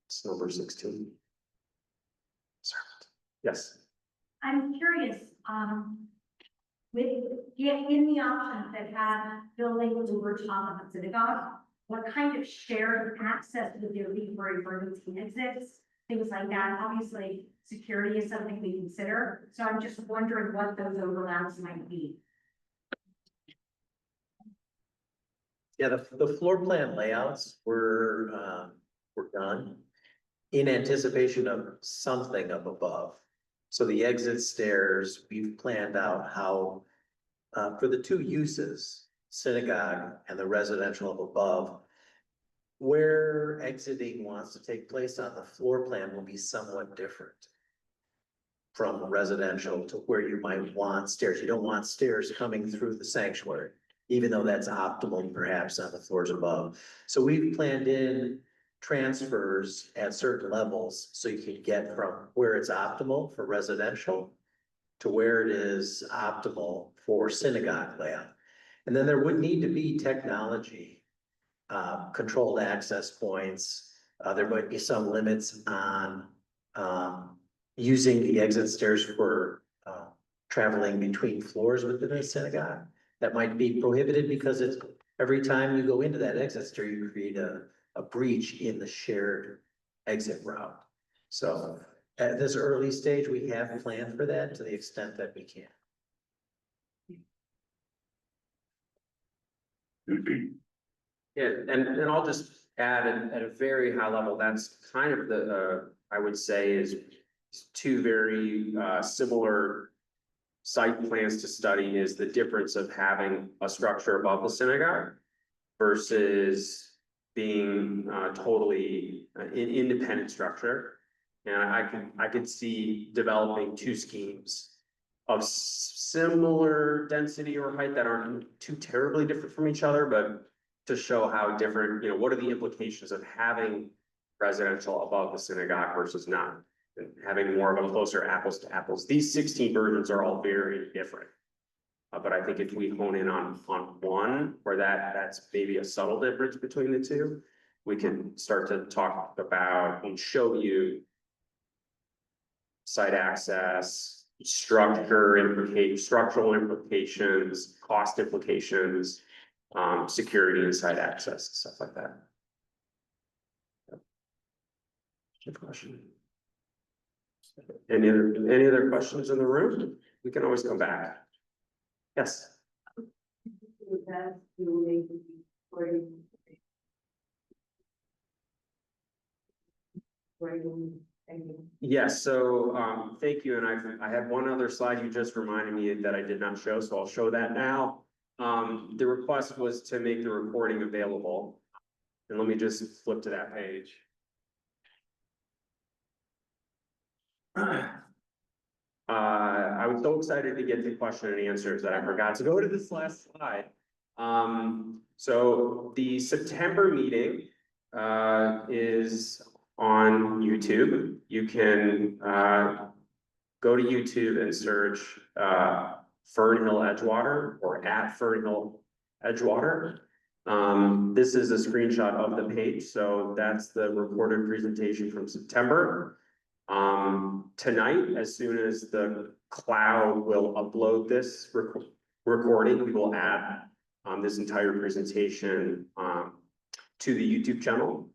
Speaker 1: It's number 16. Sorry. Yes.
Speaker 9: I'm curious, with, in the options that had building over top of the synagogue, what kind of shared access would there be for emergency exits, things like that? Obviously, security is something we consider, so I'm just wondering what those overlaps might be.
Speaker 3: Yeah, the floor plan layouts were done in anticipation of something up above. So the exit stairs, we've planned out how, for the two uses, synagogue and the residential up above, where exiting wants to take place on the floor plan will be somewhat different from residential to where you might want stairs. You don't want stairs coming through the sanctuary, even though that's optimal perhaps on the floors above. So we've planned in transfers at certain levels so you can get from where it's optimal for residential to where it is optimal for synagogue layout. And then there would need to be technology, controlled access points. There might be some limits on using the exit stairs for traveling between floors within a synagogue. That might be prohibited because it's every time you go into that exit stair, you create a breach in the shared exit route. So at this early stage, we have planned for that to the extent that we can.
Speaker 1: Yeah, and I'll just add at a very high level, that's kind of the, I would say is two very similar site plans to study is the difference of having a structure above the synagogue versus being totally an independent structure. And I could see developing two schemes of similar density or height that aren't too terribly different from each other, but to show how different, what are the implications of having residential above the synagogue versus not, and having more of a closer apples to apples. These 16 versions are all very different. But I think if we hone in on one, where that's maybe a subtle difference between the two, we can start to talk about and show you site access, structural implications, cost implications, security and site access, stuff like that. Good question. Any other questions in the room? We can always come back. Yes. Yes, so thank you. And I had one other slide you just reminded me that I did not show, so I'll show that now. the request was to make the recording available. And let me just flip to that page. I was so excited to get to question and answers that I forgot to go to this last slide. So the September meeting is on YouTube. You can go to YouTube and search Fern Hill Edgewater or at Fern Hill Edgewater. This is a screenshot of the page, so that's the recorded presentation from September. Tonight, as soon as the cloud will upload this recording, we will add this entire presentation to the YouTube channel.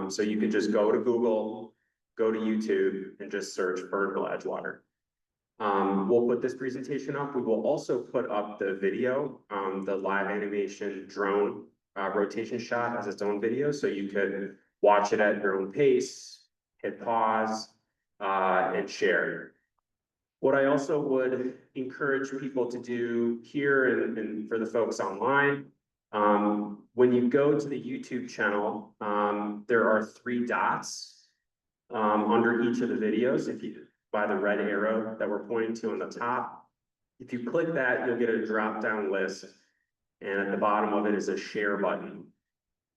Speaker 1: So you can just go to Google, go to YouTube and just search Fern Hill Edgewater. We'll put this presentation up. We will also put up the video, the live animation drone rotation shot as its own video, so you could watch it at your own pace, hit pause, and share. What I also would encourage people to do here and for the folks online, when you go to the YouTube channel, there are 3 dots under each of the videos. If you by the red arrow that we're pointing to on the top, if you click that, you'll get a drop-down list, and at the bottom of it is a share button.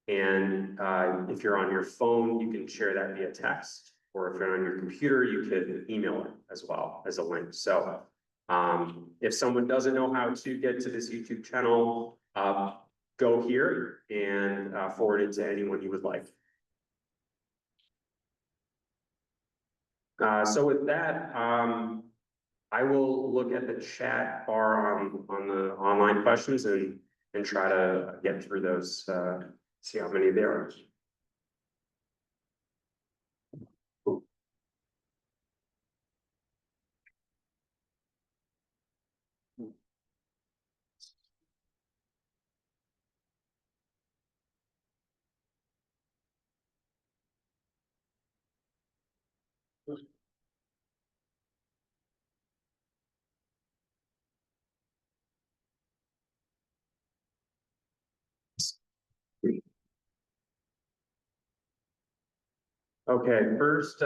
Speaker 1: And if you're on your phone, you can share that via text, or if you're on your computer, you could email it as well as a link. So if someone doesn't know how to get to this YouTube channel, go here and forward it to anyone you would like. So with that, I will look at the chat bar on the online questions and try to get through those, see how many there are. Okay, first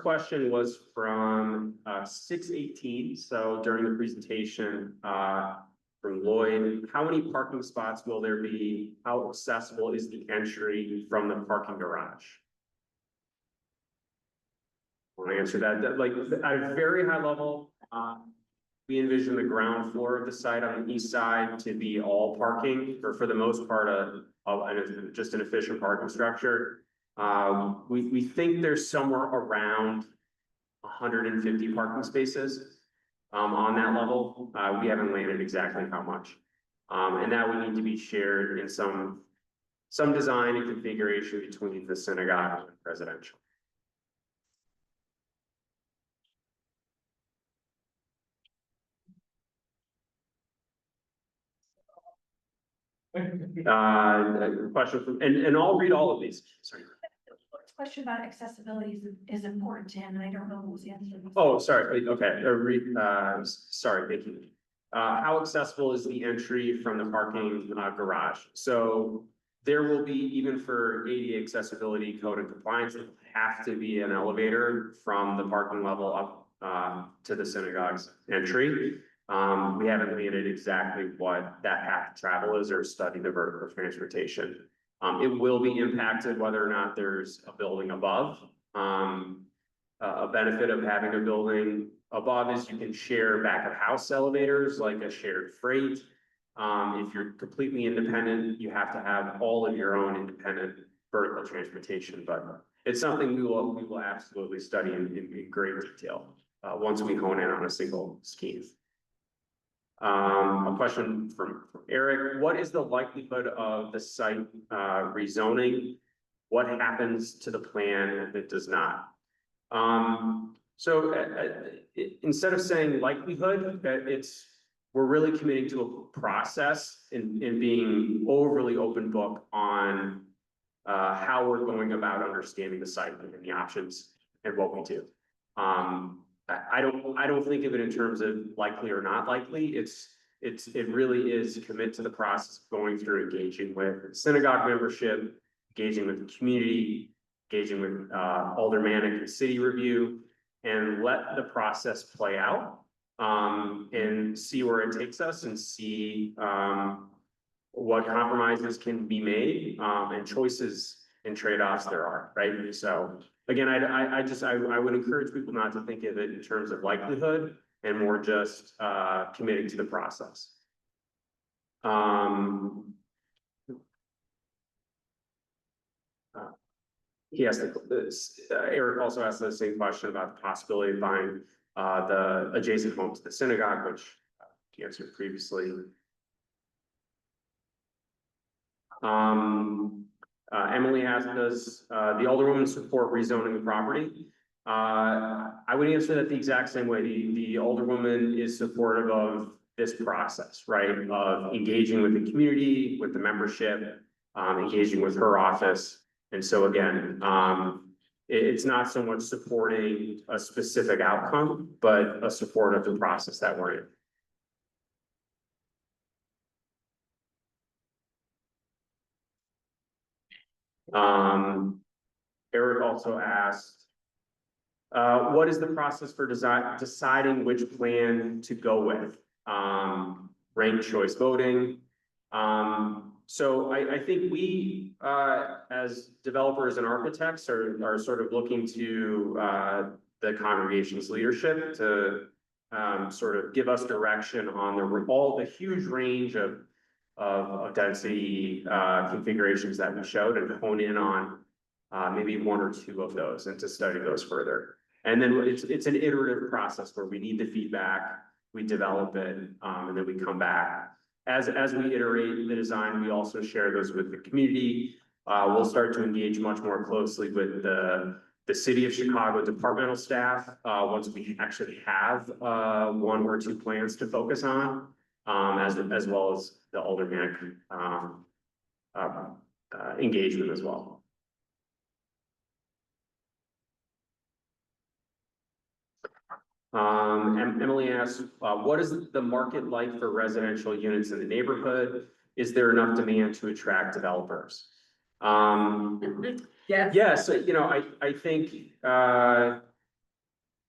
Speaker 1: question was from 618. So during the presentation from Lloyd, how many parking spots will there be? How accessible is the entry from the parking garage? Want to answer that? Like at a very high level, we envision the ground floor of the site on the east side to be all parking, or for the most part, just an efficient parking structure. We think there's somewhere around 150 parking spaces on that level. We haven't landed exactly how much. And that would need to be shared in some design and configuration between the synagogue and residential. Question from, and I'll read all of these. Sorry.
Speaker 9: Question about accessibility is important to him, and I don't know what was the answer.
Speaker 1: Oh, sorry. Okay. Sorry. Thank you. How accessible is the entry from the parking garage? So there will be, even for ADA accessibility code and compliance, there have to be an elevator from the parking level up to the synagogue's entry. We haven't landed exactly what that path to travel is or studied the vertical transportation. It will be impacted whether or not there's a building above. A benefit of having a building above is you can share back of house elevators like a shared freight. If you're completely independent, you have to have all of your own independent vertical transportation, but it's something we will absolutely study in great detail once we hone in on a single scheme. A question from Eric: what is the likelihood of the site rezoning? What happens to the plan if it does not? Instead of saying likelihood, we're really committing to a process and being overly open book on how we're going about understanding the site and the options and what we do. I don't think of it in terms of likely or not likely. It's it really is commit to the process of going through engaging with synagogue membership, engaging with the community, engaging with aldermanic and city review, and let the process play out. And see where it takes us and see what compromises can be made, and choices and trade-offs there are, right? So again, I would encourage people not to think of it in terms of likelihood and more just committing to the process. He asked, Eric also asked the same question about the possibility of buying the adjacent home to the synagogue, which he answered previously. Emily asked, does the alderwoman support rezoning the property? I would answer that the exact same way. The alderwoman is supportive of this process, right? Of engaging with the community, with the membership, engaging with her office. And so again, it's not so much supporting a specific outcome, but a support of the process that we're in. Eric also asked, what is the process for deciding which plan to go with? Ranked choice voting. So I think we, as developers and architects are sort of looking to the congregation's leadership to sort of give us direction on all the huge range of density configurations that we showed, and hone in on maybe one or two of those and to study those further. And then it's an iterative process where we need the feedback, we develop it, and then we come back. As we iterate the design, we also share those with the community. We'll start to engage much more closely with the City of Chicago departmental staff once we actually have one or two plans to focus on, as well as the aldermanic engagement as well. Emily asks, what is the market like for residential units in the neighborhood? Is there enough demand to attract developers?
Speaker 7: Yes.
Speaker 1: Yes, I think,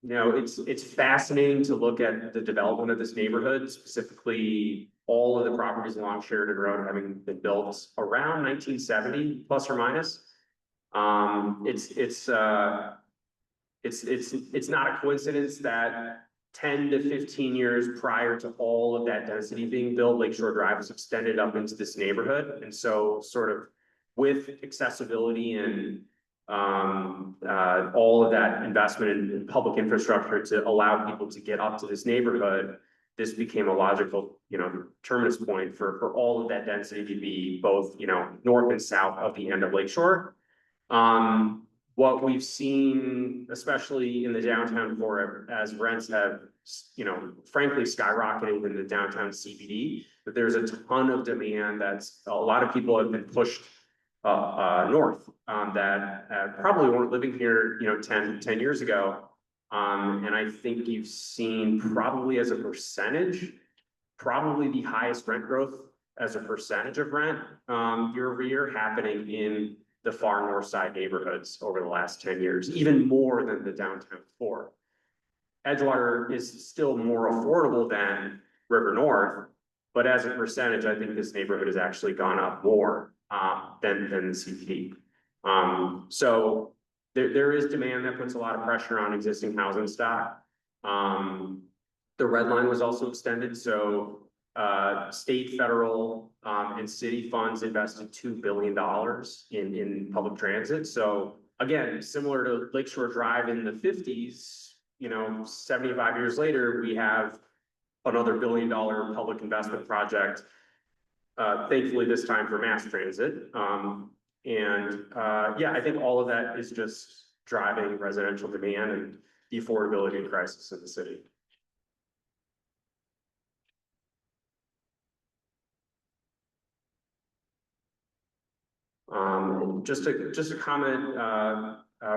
Speaker 1: it's fascinating to look at the development of this neighborhood, specifically all of the properties along Sheridan Road having been built around 1970, plus or minus. It's not a coincidence that 10 to 15 years prior to all of that density being built, Lakeshore Drive was extended up into this neighborhood. And so sort of with accessibility and all of that investment in public infrastructure to allow people to get up to this neighborhood, this became a logical, terminus point for all of that density to be both, north and south of the end of Lakeshore. What we've seen, especially in the downtown core, as rents have, frankly skyrocketed in the downtown CBD, that there's a ton of demand. That's a lot of people have been pushed north that probably weren't living here, 10 years ago. And I think you've seen probably as a percentage, probably the highest rent growth as a percentage of rent year over year happening in the far north side neighborhoods over the last 10 years, even more than the downtown core. Edgewater is still more affordable than River North, but as a percentage, I think this neighborhood has actually gone up more than the CBD. So there is demand that puts a lot of pressure on existing housing stock. The red line was also extended, so state, federal, and city funds invested $2 billion in public transit. So again, similar to Lakeshore Drive in the 50s, 75 years later, we have another $1 billion public investment project. Thankfully this time for mass transit. I think all of that is just driving residential demand and the affordability crisis in the city. Just a comment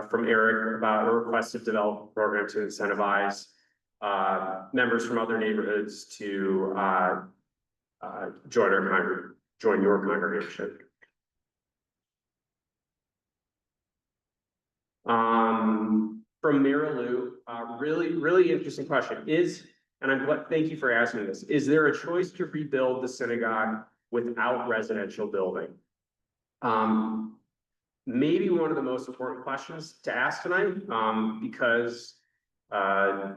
Speaker 1: from Eric about a requested development program to incentivize members from other neighborhoods to join your congregation. From Mary Lou, really interesting question and I'm glad, thank you for asking this. Is there a choice to rebuild the synagogue without residential building? Maybe one of the most important questions to ask tonight, because the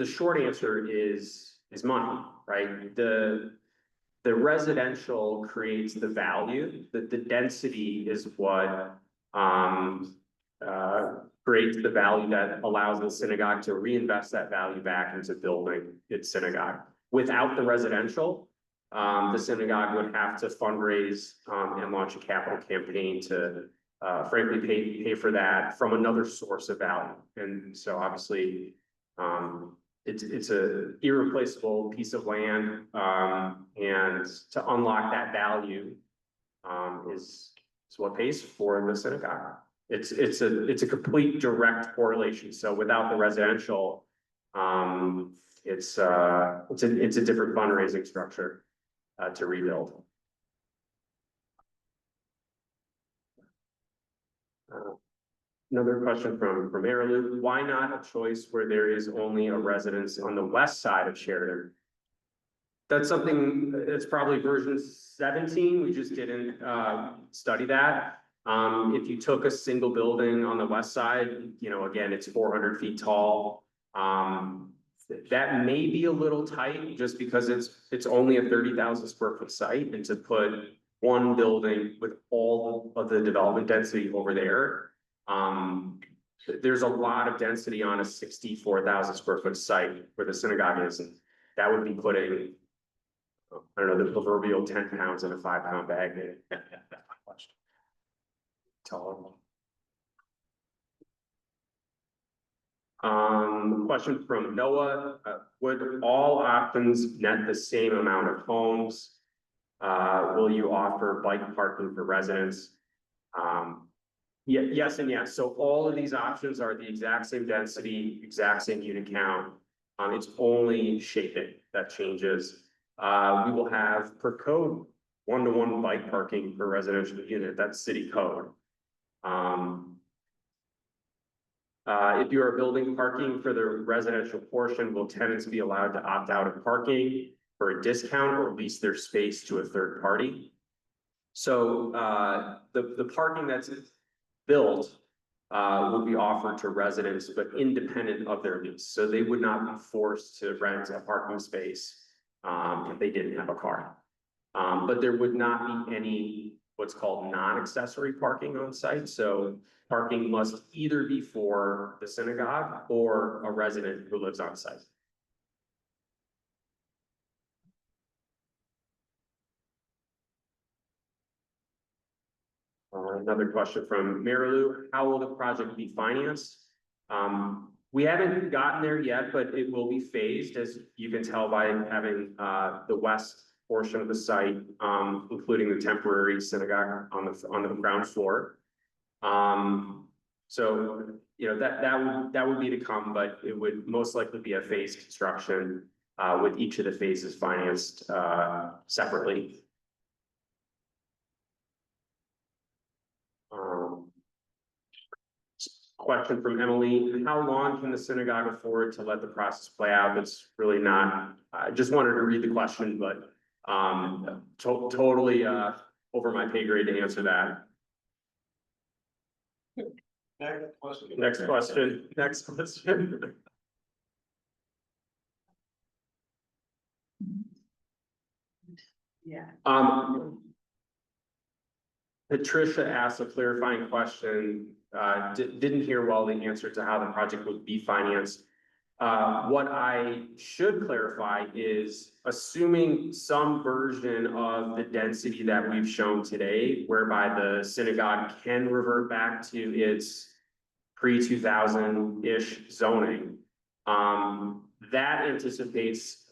Speaker 1: short answer is money, right? The residential creates the value, the density is what creates the value that allows the synagogue to reinvest that value back into building its synagogue. Without the residential, the synagogue would have to fundraise and launch a capital campaign to frankly pay for that from another source of value. And so obviously, it's a irreplaceable piece of land, and to unlock that value is what pays for the synagogue. It's a complete direct correlation. So without the residential, it's a different fundraising structure to rebuild. Another question from Erilu. Why not a choice where there is only a residence on the west side of Sheridan? That's something, it's probably version 17. We just didn't study that. If you took a single building on the west side, again, it's 400 feet tall. That may be a little tight just because it's only a 30,000 square foot site, and to put one building with all of the development density over there. There's a lot of density on a 64,000 square foot site where the synagogue is, and that would be putting, I don't know, the proverbial 10 pounds in a 5-pound bag. Question from Noah, would all options net the same amount of homes? Will you offer bike parking for residents? Yes and yes. So all of these options are the exact same density, exact same unit count. It's only shaping that changes. We will have per code 1-to-1 bike parking per residential unit. That's city code. If you are building parking for the residential portion, will tenants be allowed to opt out of parking for a discount or lease their space to a third party? So the parking that's built would be offered to residents, but independent of their lease. So they would not be forced to rent a parking space if they didn't have a car. But there would not be any what's called non-accessory parking on site. So parking must either be for the synagogue or a resident who lives on site. Another question from Marilu, how will the project be financed? We haven't gotten there yet, but it will be phased, as you can tell by having the west portion of the site, including the temporary synagogue on the ground floor. So that would be to come, but it would most likely be a phased construction with each of the phases financed separately. Question from Emily, how long can the synagogue afford to let the process play out? That's really not, I just wanted to read the question, but totally over my pay grade to answer that. Next question.
Speaker 5: Yeah.
Speaker 1: Patricia asked a clarifying question, didn't hear well the answer to how the project would be financed. What I should clarify is assuming some version of the density that we've shown today, whereby the synagogue can revert back to its pre-2000-ish zoning. That anticipates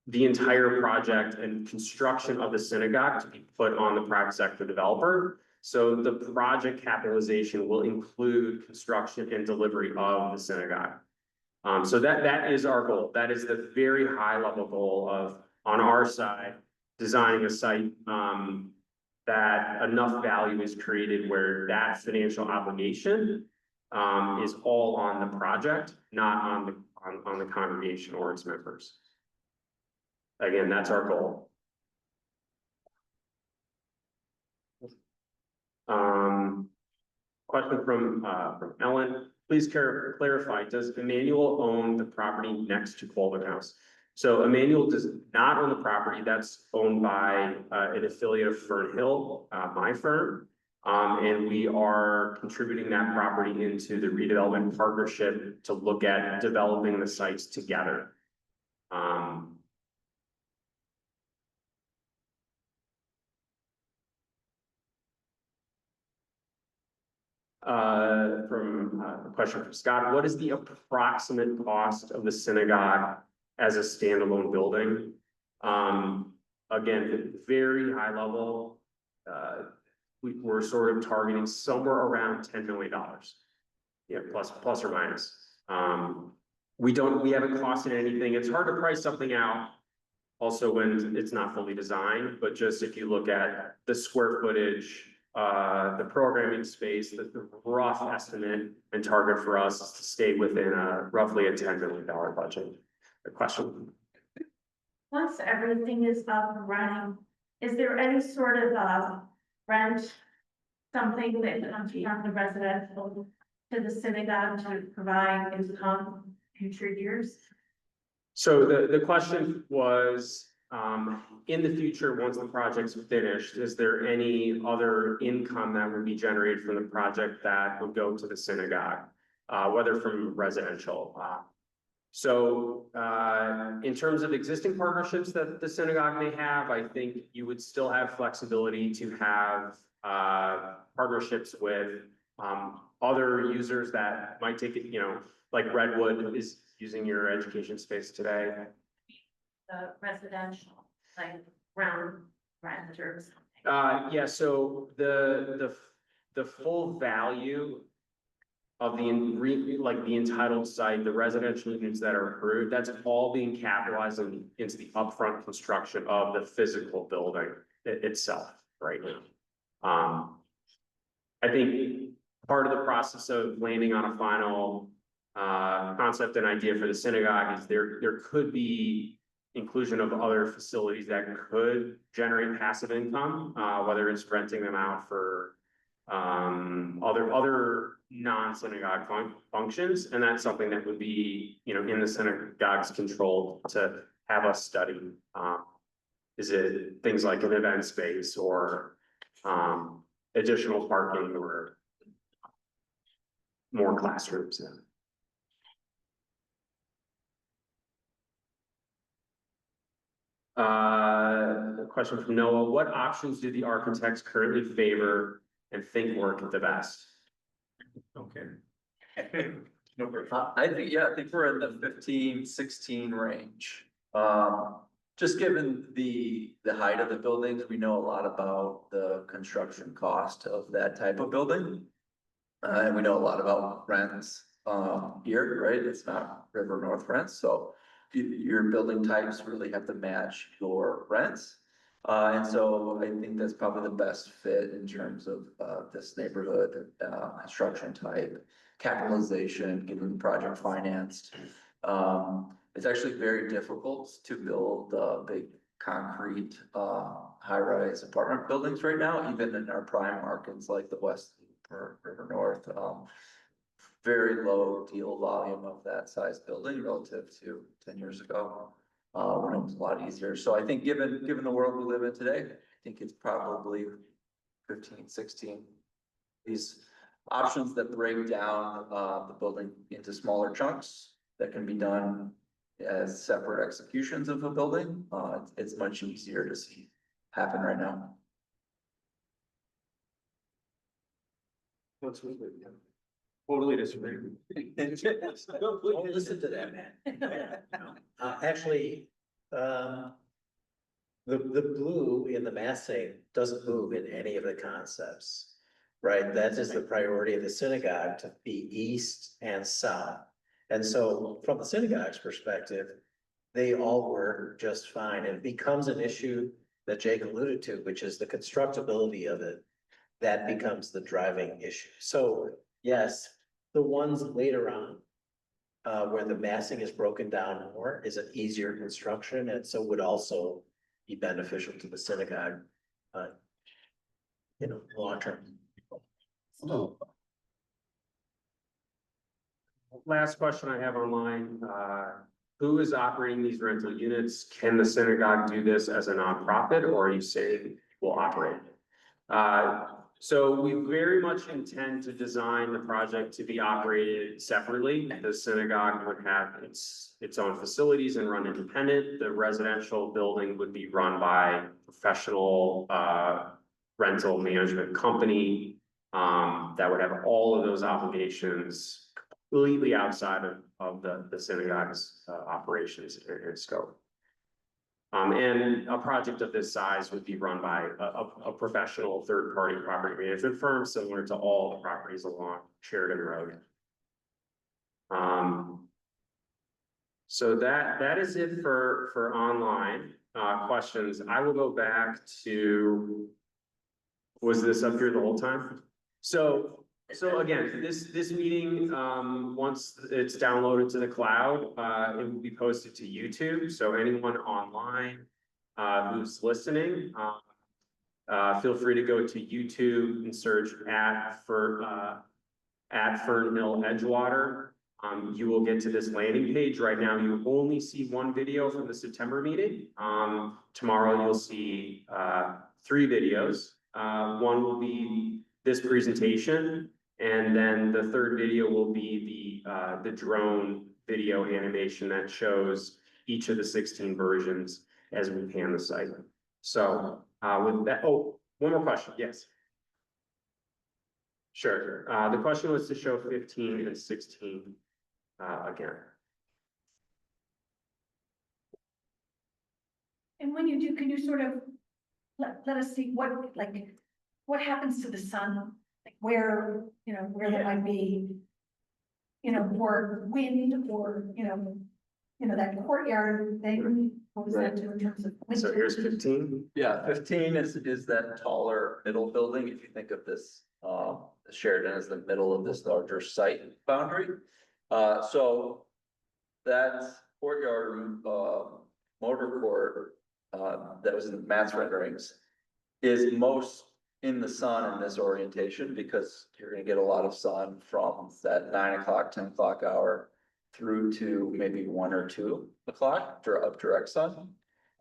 Speaker 1: the entire project and construction of the synagogue to be put on the private sector developer. So the project capitalization will include construction and delivery of the synagogue. So that is our goal. That is the very high level goal of, on our side, designing a site, that enough value is created where that financial obligation, is all on the project, not on the congregation or its members. Again, that's our goal. Question from Ellen, please clarify, does Emanuel own the property next to Colvin House? So Emanuel does not own the property, that's owned by an affiliate of Fern Hill, my firm. And we are contributing that property into the redevelopment partnership to look at developing the sites together. From a question from Scott, what is the approximate cost of the synagogue as a standalone building? Again, very high level, we're sort of targeting somewhere around $10 million. Yeah, plus or minus. We haven't costed anything. It's hard to price something out also when it's not fully designed, but just if you look at the square footage, the programming space, the rough estimate and target for us is to stay within roughly a $10 million budget. A question?
Speaker 9: Once everything is up and running, is there any sort of rent, something that comes from the residential to the synagogue to provide income future years?
Speaker 1: So the question was, in the future, once the project's finished, is there any other income that would be generated from the project that would go to the synagogue, whether from residential? So in terms of existing partnerships that the synagogue may have, I think you would still have flexibility to have partnerships with other users that might take it, like Redwood is using your education space today.
Speaker 9: The residential, like ground rent or something?
Speaker 1: Yeah, so the full value of the entitled site, the residential units that are approved, that's all being capitalized into the upfront construction of the physical building itself right now. I think part of the process of landing on a final concept and idea for the synagogue is there could be inclusion of other facilities that could generate passive income, whether it's renting them out for other non-synagogue functions, and that's something that would be, in the synagogue's control to have us study. Is it things like an event space or additional parking or more classrooms? A question from Noah, what options do the architects currently favor and think work the best?
Speaker 8: Okay.
Speaker 4: I think we're in the 15, 16 range. Just given the height of the buildings, we know a lot about the construction cost of that type of building. And we know a lot about rents here, right? It's not River North rents, so your building types really have to match your rents. And so I think that's probably the best fit in terms of this neighborhood, construction type, capitalization, getting the project financed. It's actually very difficult to build big concrete high-rise apartment buildings right now, even in our prime markets like the West or River North. Very low deal volume of that size building relative to 10 years ago, when it was a lot easier. So I think given the world we live in today, I think it's probably 15, 16. These options that break down the building into smaller chunks that can be done as separate executions of a building, it's much easier to see happen right now.
Speaker 8: Totally disagree.
Speaker 3: Don't listen to that, man. Actually, the blue in the massing doesn't move in any of the concepts, right? That is the priority of the synagogue, to be east and south. And so from the synagogue's perspective, they all work just fine. And it becomes an issue that Jake alluded to, which is the constructability of it. That becomes the driving issue. So yes, the ones later on, where the massing is broken down more is an easier construction and so would also be beneficial to the synagogue. Long term.
Speaker 1: Last question I have online, who is operating these rental units? Can the synagogue do this as a nonprofit, or are you saying will operate? So we very much intend to design the project to be operated separately. The synagogue would have its own facilities and run independent. The residential building would be run by professional rental management company that would have all of those obligations completely outside of the synagogue's operations and scope. And a project of this size would be run by a professional third-party property management firm, similar to all the properties along Sheridan Road. So that is it for online questions. I will go back to, was this up here the whole time? So again, this meeting, once it's downloaded to the cloud, it will be posted to YouTube. So anyone online who's listening, feel free to go to YouTube and search at Fern Hill Edgewater. You will get to this landing page. Right now, you only see one video from the September meeting. Tomorrow, you'll see 3 videos. One will be this presentation. And then the third video will be the drone video animation that shows each of the 16 versions as we pan the site. So with that, oh, one more question, yes. Sure, the question was to show 15 and 16 again.
Speaker 9: And when you do, can you sort of let us see what happens to the sun? Like where there might be, more wind or, that courtyard thing. What does that do in terms of?
Speaker 1: So here's 15.
Speaker 4: Yeah, 15 is that taller middle building, if you think of this, Sheridan as the middle of this larger site boundary. So that courtyard, motor court, that was in Matt's renderings, is most in the sun in this orientation, because you're gonna get a lot of sun from that 9 o'clock, 10 o'clock hour through to maybe 1 or 2 o'clock, up direct sun.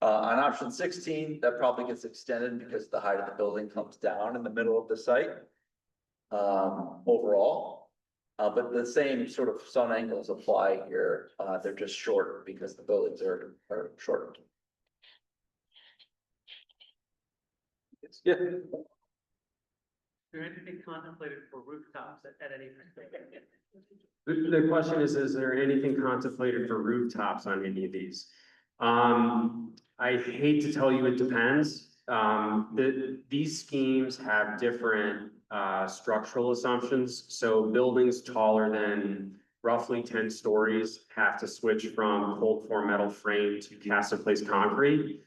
Speaker 4: On option 16, that probably gets extended because the height of the building comes down in the middle of the site. Overall, but the same sort of sun angles apply here. They're just short because the buildings are shortened.
Speaker 1: Yeah.
Speaker 6: Is there anything contemplated for rooftops at any point?
Speaker 1: The question is there anything contemplated for rooftops on any of these? I hate to tell you it depends. These schemes have different structural assumptions. So buildings taller than roughly 10 stories have to switch from cold form metal frame to cast in place concrete.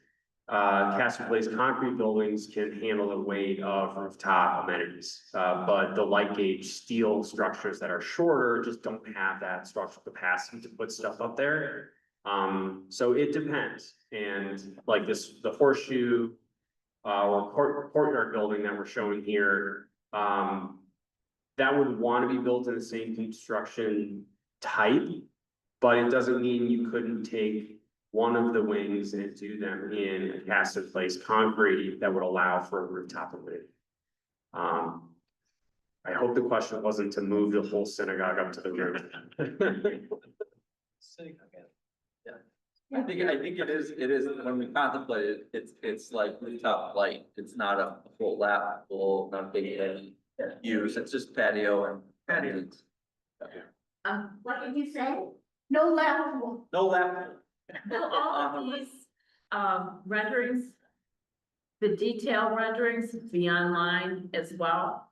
Speaker 1: Cast in place concrete buildings can handle the weight of rooftop amenities, but the light gauge steel structures that are shorter just don't have that structural capacity to put stuff up there. So it depends. And like the horseshoe or courtyard building that we're showing here, that would want to be built in the same construction type, but it doesn't mean you couldn't take one of the wings and do them in a cast in place concrete that would allow for a rooftop amenity. I hope the question wasn't to move the whole synagogue up to the roof.
Speaker 4: I think it is, when we contemplate it, it's like rooftop light. It's not a full lap, not big use. It's just patio and patios.
Speaker 9: What did you say? No lap.
Speaker 4: No lap.
Speaker 7: Will all of these renderings, the detail renderings be online as well?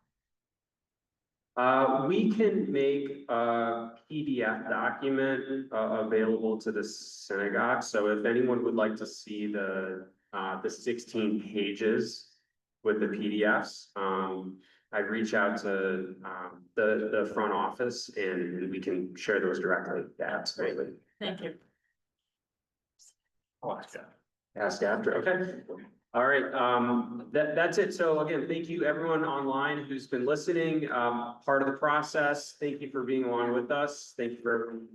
Speaker 1: We can make a PDF document available to the synagogue, so if anyone would like to see the 16 pages with the PDFs, I'd reach out to the front office and we can share those directly. Yeah, absolutely.
Speaker 7: Thank you.
Speaker 1: Ask after, okay. All right, that's it. So again, thank you everyone online who's been listening, part of the process. Thank you for being along with us. Thank you for everyone.